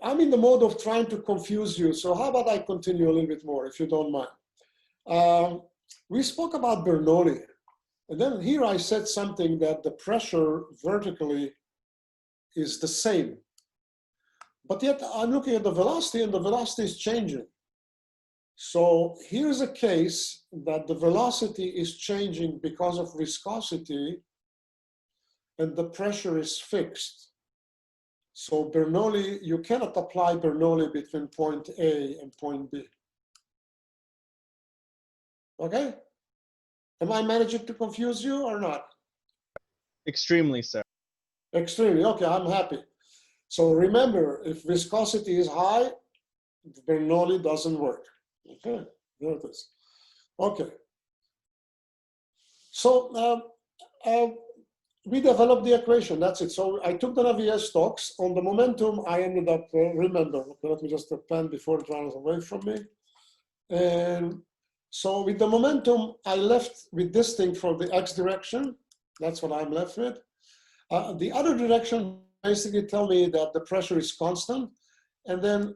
I'm in the mode of trying to confuse you. So how about I continue a little bit more, if you don't mind. We spoke about Bernoulli, and then here I said something that the pressure vertically is the same. But yet I'm looking at the velocity, and the velocity is changing. So here's a case that the velocity is changing because of viscosity, and the pressure is fixed. So Bernoulli, you cannot apply Bernoulli between point A and point B. Okay? Am I managing to confuse you or not? Extremely, sir. Extremely. Okay, I'm happy. So remember, if viscosity is high, Bernoulli doesn't work. Okay, there it is. Okay. So we developed the equation, that's it. So I took the Navier-Stokes. On the momentum, I ended up, remember, okay, let me just pen before it runs away from me. And so with the momentum, I left with this thing for the x direction. That's what I'm left with. The other direction basically tell me that the pressure is constant. And then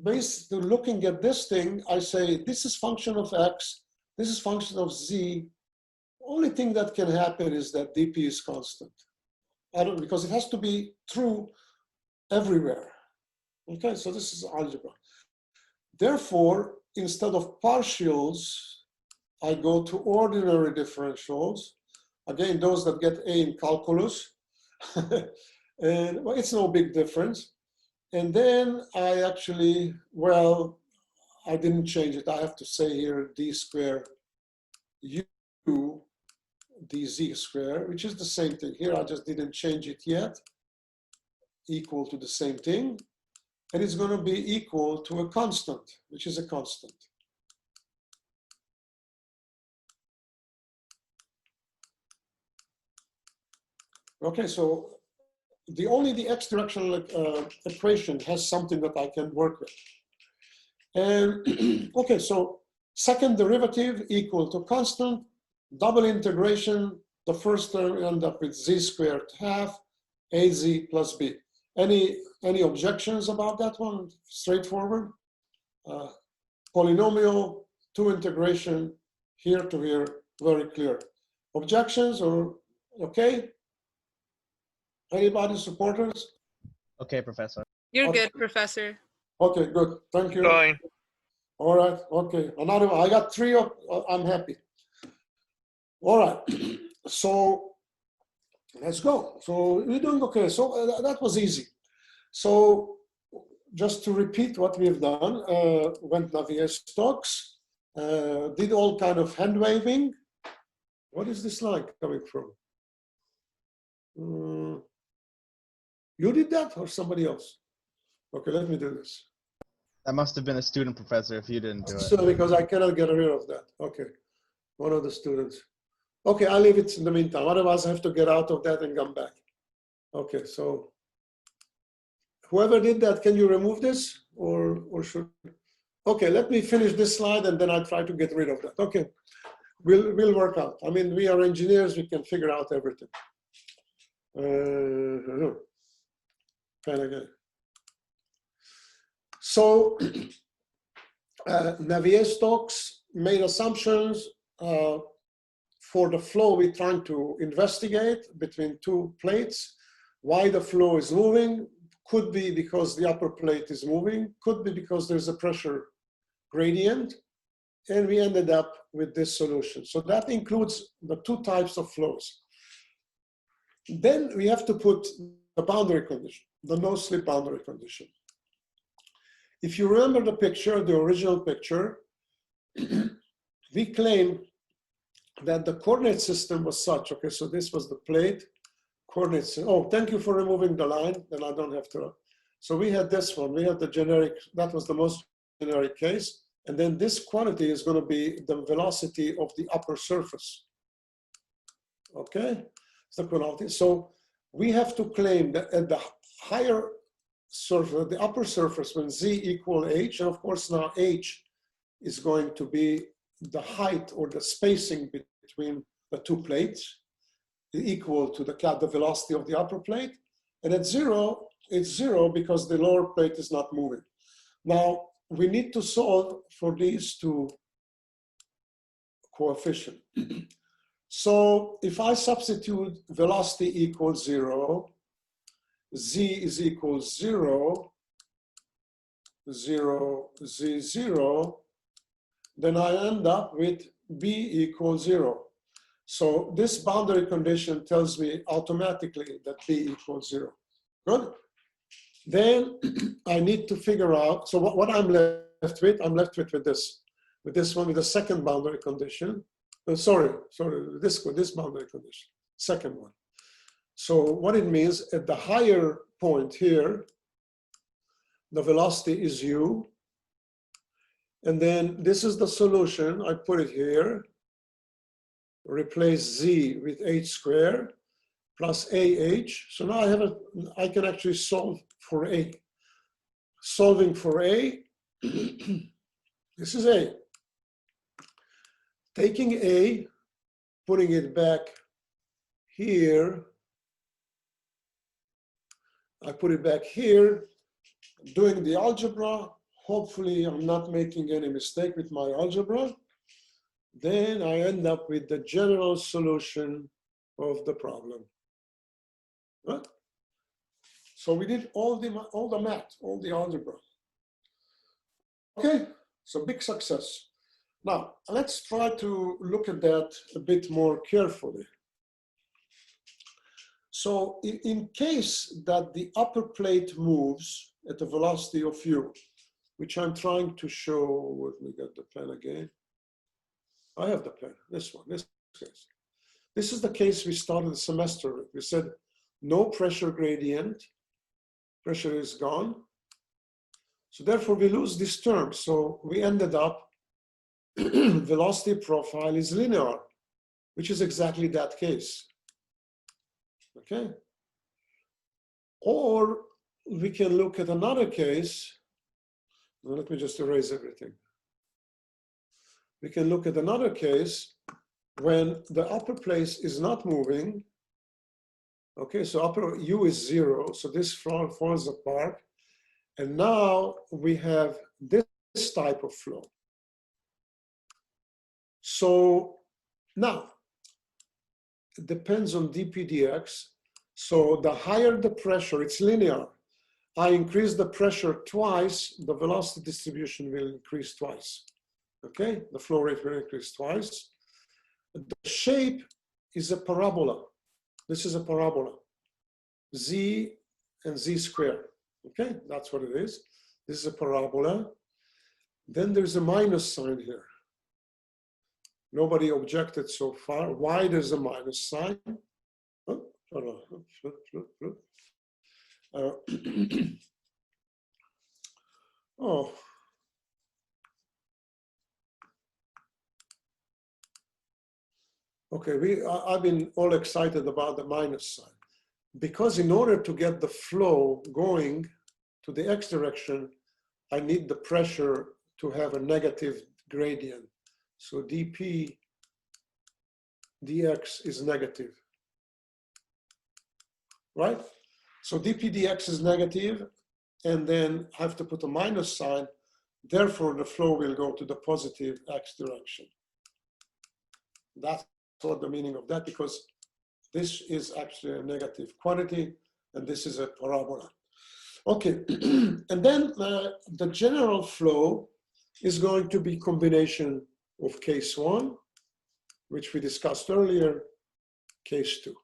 based on looking at this thing, I say, this is function of x, this is function of z. Only thing that can happen is that dP is constant. Because it has to be true everywhere. Okay, so this is algebra. Therefore, instead of partials, I go to ordinary differentials. Again, those that get A in calculus. And well, it's no big difference. And then I actually, well, I didn't change it. I have to say here d square u dz square, which is the same thing. Here I just didn't change it yet. Equal to the same thing. And it's going to be equal to a constant, which is a constant. Okay, so the x directional equation has something that I can work with. And okay, so second derivative equal to constant, double integration, the first term end up with z squared half az plus b. Any objections about that one? Straightforward. Polynomial, two integration, here to here, very clear. Objections or okay? Anybody supporters? Okay, Professor. You're Okay. good, Professor. Okay, good. Thank you. Going. All right. Okay. Another one. I got three of. I'm happy. All right. So let's go. So we're doing okay. So that was easy. So just to repeat what we've done, went Navier-Stokes, did all kind of hand waving. What is this line coming from? You did that or somebody else? Okay, let me do this. That must have been a student, Professor, if you didn't do it. So because I cannot get rid of that. Okay, one of the students. Okay, I'll leave it in the meantime. Otherwise, I have to get out of that and come back. Okay, so Whoever did that, can you remove this or should? Okay, let me finish this slide and then I'll try to get rid of that. Okay, we'll work out. I mean, we are engineers, we can figure out everything. Again. So Navier-Stokes made assumptions for the flow we're trying to investigate between two plates. Why the flow is moving could be because the upper plate is moving, could be because there's a pressure gradient, and we ended up with this solution. So that includes the two types of flows. Then we have to put the boundary condition, the no-slip boundary condition. If you remember the picture, the original picture, we claim that the coordinate system was such, okay, so this was the plate, coordinates. Oh, thank you for removing the line, then I don't have to. So we had this one, we had the generic, that was the most generic case. And then this quantity is going to be the velocity of the upper surface. Okay, it's the quantity. So we have to claim that at the higher surface, the upper surface, when z equal h, and of course now h is going to be the height or the spacing between the two plates, equal to the velocity of the upper plate. And at zero, it's zero because the lower plate is not moving. Now, we need to solve for these two coefficients. So if I substitute velocity equals 0, z is equals 0, 0, z 0, then I end up with b equals 0. So this boundary condition tells me automatically that b equals 0. Good? Then I need to figure out, so what I'm left with, with this one, with the second boundary condition. Sorry, this boundary condition, second one. So what it means, at the higher point here, the velocity is u. And then this is the solution, I put it here. Replace z with h squared plus ah. So now I can actually solve for a. Solving for a, this is a. Taking a, putting it back here. I put it back here, doing the algebra. Hopefully I'm not making any mistake with my algebra. Then I end up with the general solution of the problem. Right? So we did all the math, all the algebra. Okay, so big success. Now, let's try to look at that a bit more carefully. So in case that the upper plate moves at a velocity of u, which I'm trying to show, let me get the pen again. I have the pen, this one, this case. This is the case we started the semester with. We said no pressure gradient, pressure is gone. So therefore we lose this term. So we ended up, velocity profile is linear, which is exactly that case. Okay. Or we can look at another case. Now let me just erase everything. We can look at another case when the upper plate is not moving. Okay, so upper u is 0, so this falls apart. And now we have this type of flow. So now, it depends on dpdx. So the higher the pressure, it's linear. I increase the pressure twice, the velocity distribution will increase twice. Okay, the flow rate will increase twice. The shape is a parabola. This is a parabola. Z and z squared. Okay, that's what it is. This is a parabola. Then there's a minus sign here. Nobody objected so far. Why there's a minus sign? Oh. Okay, I've been all excited about the minus sign. Because in order to get the flow going, to the x direction, I need the pressure to have a negative gradient. So dp dx is negative, right? So dp dx is negative, and then I have to put a minus sign. Therefore, the flow will go to the positive x direction. That's what the meaning of that, because this is actually a negative quantity, and this is a parabola. Okay, and then the general flow is going to be combination of case 1, which we discussed earlier, case 2.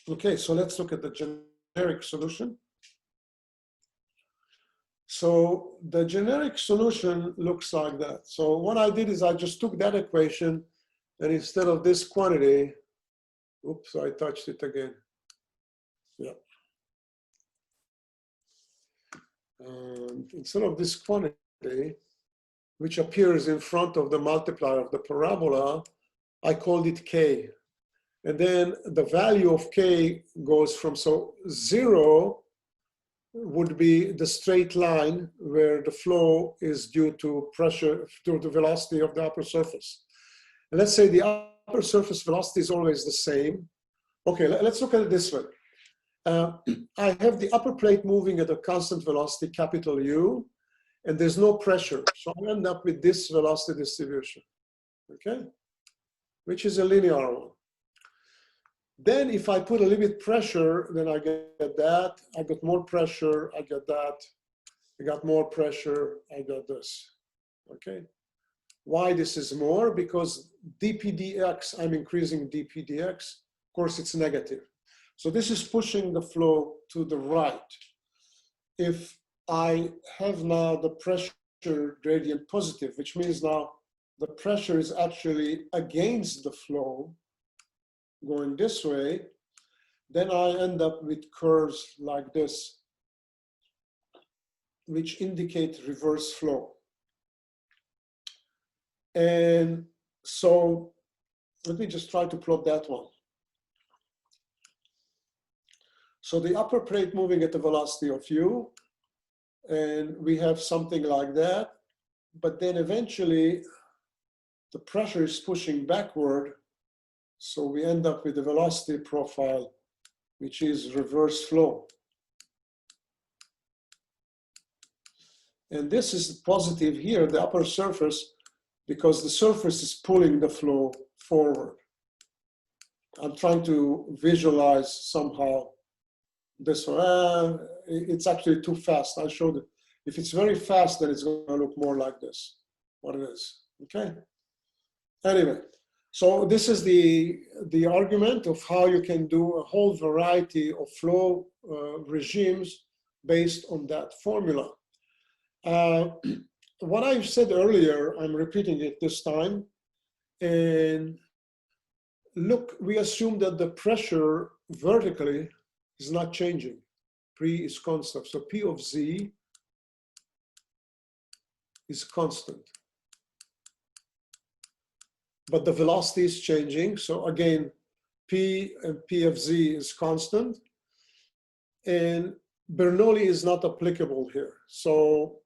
Okay, so let's look at the generic solution. So the generic solution looks like that. So what I did is I just took that equation, and instead of this quantity, oops, I touched it again. Yeah. Instead of this quantity, which appears in front of the multiplier of the parabola, I called it k. And then the value of k goes from, so 0 would be the straight line where the flow is due to pressure, to the velocity of the upper surface. And let's say the upper surface velocity is always the same. Okay, let's look at it this way. I have the upper plate moving at a constant velocity, capital U, and there's no pressure. So I end up with this velocity distribution, okay? Which is a linear one. Then if I put a little bit pressure, then I get that. I got more pressure, I get that. I got more pressure, I got this, okay? Why this is more? Because dp dx, I'm increasing dp dx. Of course, it's negative. So this is pushing the flow to the right. If I have now the pressure gradient positive, which means now the pressure is actually against the flow going this way, then I end up with curves like this, which indicate reverse flow. And so let me just try to plot that one. So the upper plate moving at the velocity of u, and we have something like that, but then eventually the pressure is pushing backward, so we end up with a velocity profile, which is reverse flow. And this is positive here, the upper surface, because the surface is pulling the flow forward. I'm trying to visualize somehow this one. It's actually too fast. I'll show it. If it's very fast, then it's going to look more like this, what it is, okay? Anyway, so this is the argument of how you can do a whole variety of flow regimes based on that formula. What I've said earlier, I'm repeating it this time. And look, we assume that the pressure vertically is not changing. P is constant. So P of Z is constant. But the velocity is changing. So again, P and P of Z is constant. And Bernoulli is not applicable here. So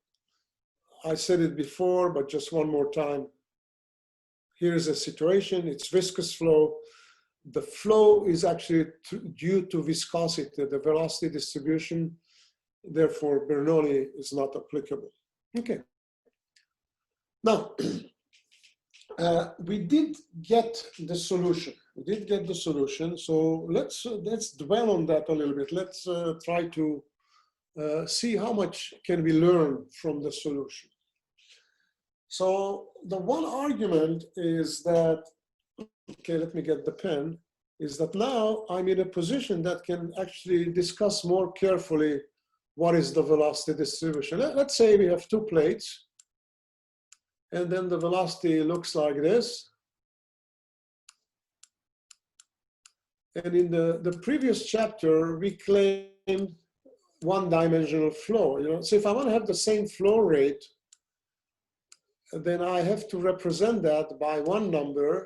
I said it before, but just one more time. Here's a situation, it's viscous flow. The flow is actually due to viscosity, the velocity distribution. Therefore, Bernoulli is not applicable. Okay. Now, we did get the solution. We did get the solution. So let's dwell on that a little bit. Let's try to see how much can we learn from the solution. So the one argument is that, okay, let me get the pen, is that now I'm in a position that can actually discuss more carefully what is the velocity distribution. Let's say we have two plates, and then the velocity looks like this. And in the previous chapter, we claimed one-dimensional flow. You know? So if I want to have the same flow rate, then I have to represent that by one number.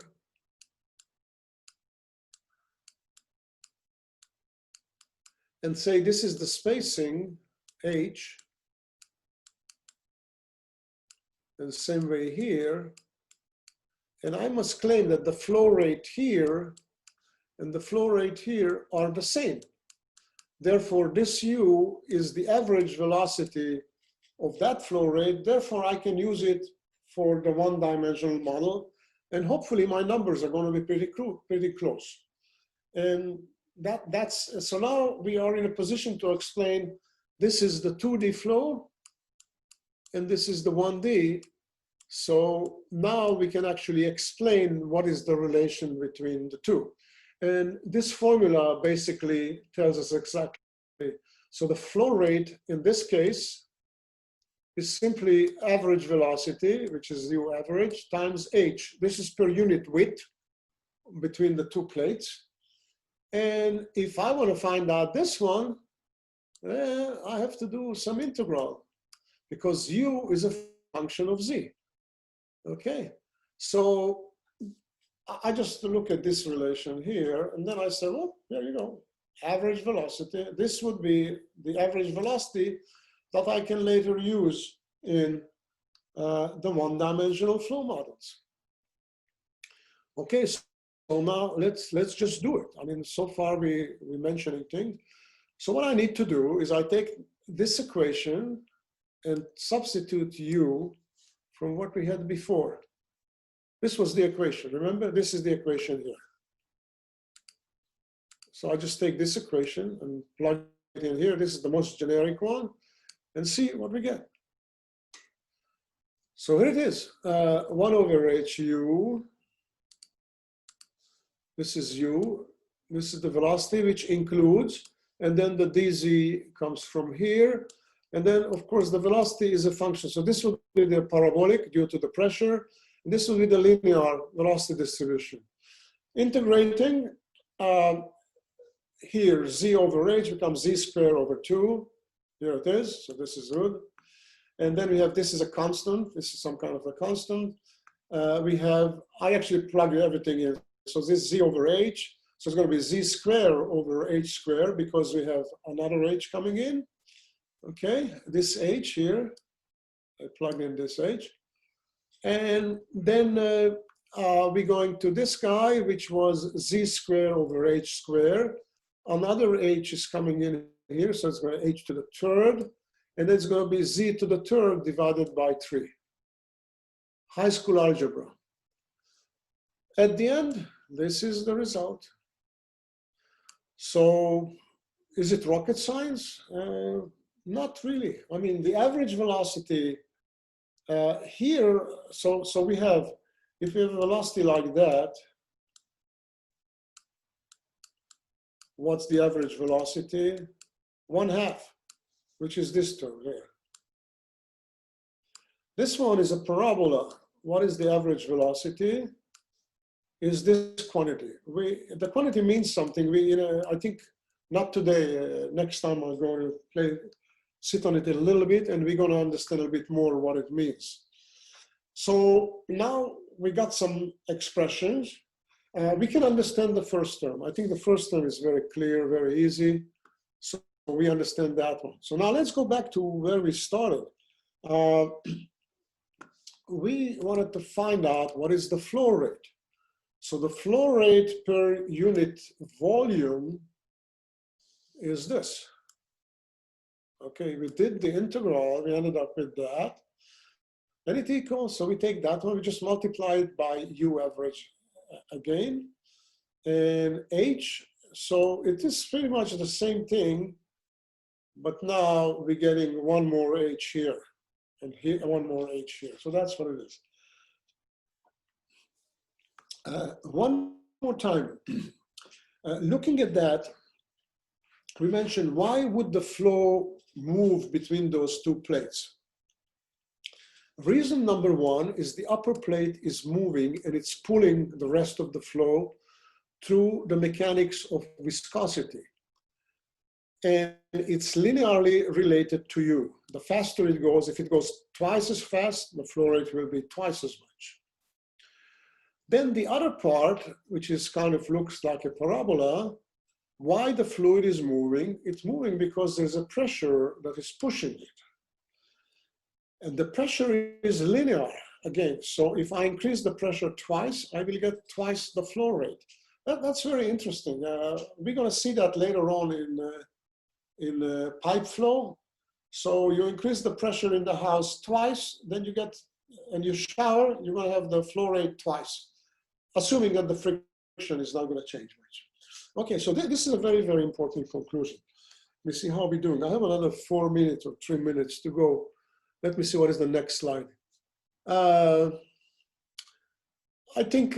And say this is the spacing, H. And same way here. And I must claim that the flow rate here and the flow rate here are the same. Therefore, this U is the average velocity of that flow rate. Therefore, I can use it for the one-dimensional model. And hopefully my numbers are going to be pretty close. And so now we are in a position to explain this is the 2D flow and this is the 1D. So now we can actually explain what is the relation between the two. And this formula basically tells us exactly. So the flow rate in this case is simply average velocity, which is U average, times H. This is per unit width between the two plates. And if I want to find out this one, I have to do some integral because U is a function of Z. Okay, so I just look at this relation here, and then I say, well, there you go, average velocity. This would be the average velocity that I can later use in the one-dimensional flow models. Okay, so now let's just do it. I mean, so far we're mentioning things. So what I need to do is I take this equation and substitute U from what we had before. This was the equation. Remember, this is the equation here. So I just take this equation and plug it in here. This is the most generic one, and see what we get. So here it is, 1 over HU. This is U. This is the velocity, which includes, and then the dz comes from here. And then, of course, the velocity is a function. So this would be the parabolic due to the pressure. And this will be the linear velocity distribution. Integrating, here, z over h becomes z squared over 2. Here it is. So this is good. And then we have, this is a constant. This is some kind of a constant. I actually plug everything in. So this z over h. So it's going to be z squared over h squared because we have another h coming in. Okay, this h here, I plug in this h. And then we're going to this guy, which was z squared over h squared. Another h is coming in here, so it's going to h to the third. And it's going to be z to the third divided by 3. High school algebra. At the end, this is the result. So is it rocket science? Not really. I mean, the average velocity here, so we have, if we have a velocity like that, what's the average velocity? 1/2, which is this term here. This one is a parabola. What is the average velocity? Is this quantity. The quantity means something. I think not today, next time I'm going to sit on it a little bit, and we're going to understand a bit more what it means. So now we got some expressions. We can understand the first term. I think the first term is very clear, very easy. So we understand that one. So now let's go back to where we started. We wanted to find out what is the flow rate. So the flow rate per unit volume is this. Okay, we did the integral, we ended up with that. And it equals, so we take that one, we just multiply it by U average again. And H, so it is pretty much the same thing, but now we're getting one more H here, and here one more H here. So that's what it is. One more time, looking at that, we mentioned why would the flow move between those two plates? Reason number one is the upper plate is moving and it's pulling the rest of the flow through the mechanics of viscosity. And it's linearly related to U. The faster it goes, if it goes twice as fast, the flow rate will be twice as much. Then the other part, which is kind of looks like a parabola, why the fluid is moving. It's moving because there's a pressure that is pushing it. And the pressure is linear again. So if I increase the pressure twice, I will get twice the flow rate. That's very interesting. We're going to see that later on in pipe flow. So you increase the pressure in the house twice, then you get, and you shower, you're going to have the flow rate twice, assuming that the friction is not going to change much. Okay, so this is a very, very important conclusion. Let me see how we're doing. I have another 4 minutes or 3 minutes to go. Let me see what is the next slide. I think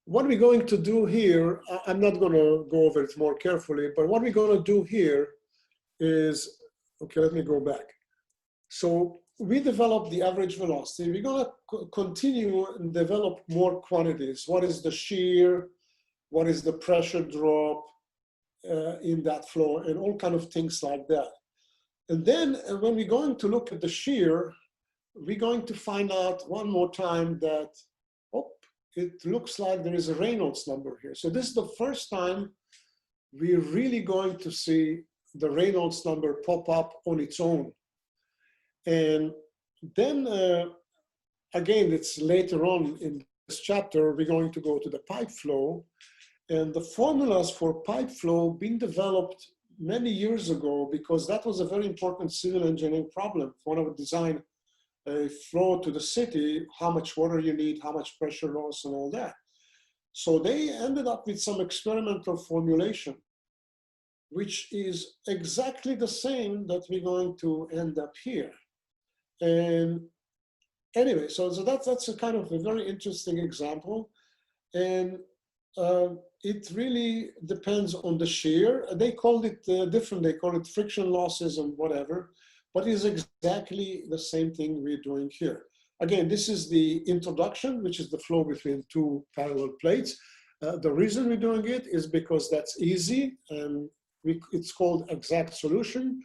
what we're going to do here, I'm not going to go over it more carefully, but what we're going to do here is, okay, let me go back. So we developed the average velocity. We're going to continue and develop more quantities. What is the shear? What is the pressure drop in that flow? And all kind of things like that. And then when we're going to look at the shear, we're going to find out one more time that, oh, it looks like there is a Reynolds number here. So this is the first time we're really going to see the Reynolds number pop up on its own. And then, again, it's later on in this chapter, we're going to go to the pipe flow. And the formulas for pipe flow being developed many years ago, because that was a very important civil engineering problem. If you want to design a flow to the city, how much water you need, how much pressure loss, and all that. So they ended up with some experimental formulation, which is exactly the same that we're going to end up here. And anyway, so that's a kind of a very interesting example. And it really depends on the shear. They called it different. They call it friction losses and whatever, but it's exactly the same thing we're doing here. Again, this is the introduction, which is the flow between two parallel plates. The reason we're doing it is because that's easy, and it's called exact solution.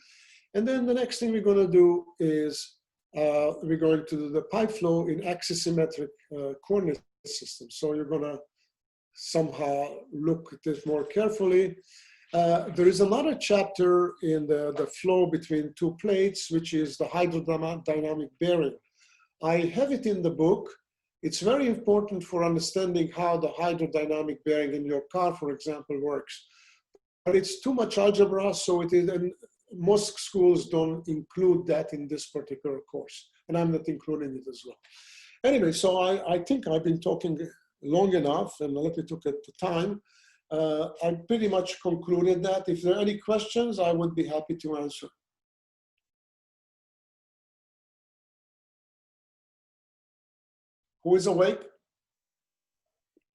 And then the next thing we're going to do is we're going to do the pipe flow in axisymmetric coordinate system. So you're going to somehow look at this more carefully. There is another chapter in the flow between two plates, which is the hydrodynamic bearing. I have it in the book. It's very important for understanding how the hydrodynamic bearing in your car, for example, works. But it's too much algebra, so it is, and most schools don't include that in this particular course, and I'm not including it as well. Anyway, so I think I've been talking long enough, and let me look at the time. I pretty much concluded that. If there are any questions, I would be happy to answer. Who is awake?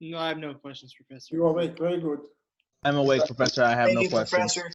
No, I have no questions, Professor. You're awake, very good. I'm awake, Professor. I have no Thank you, questions. Professor.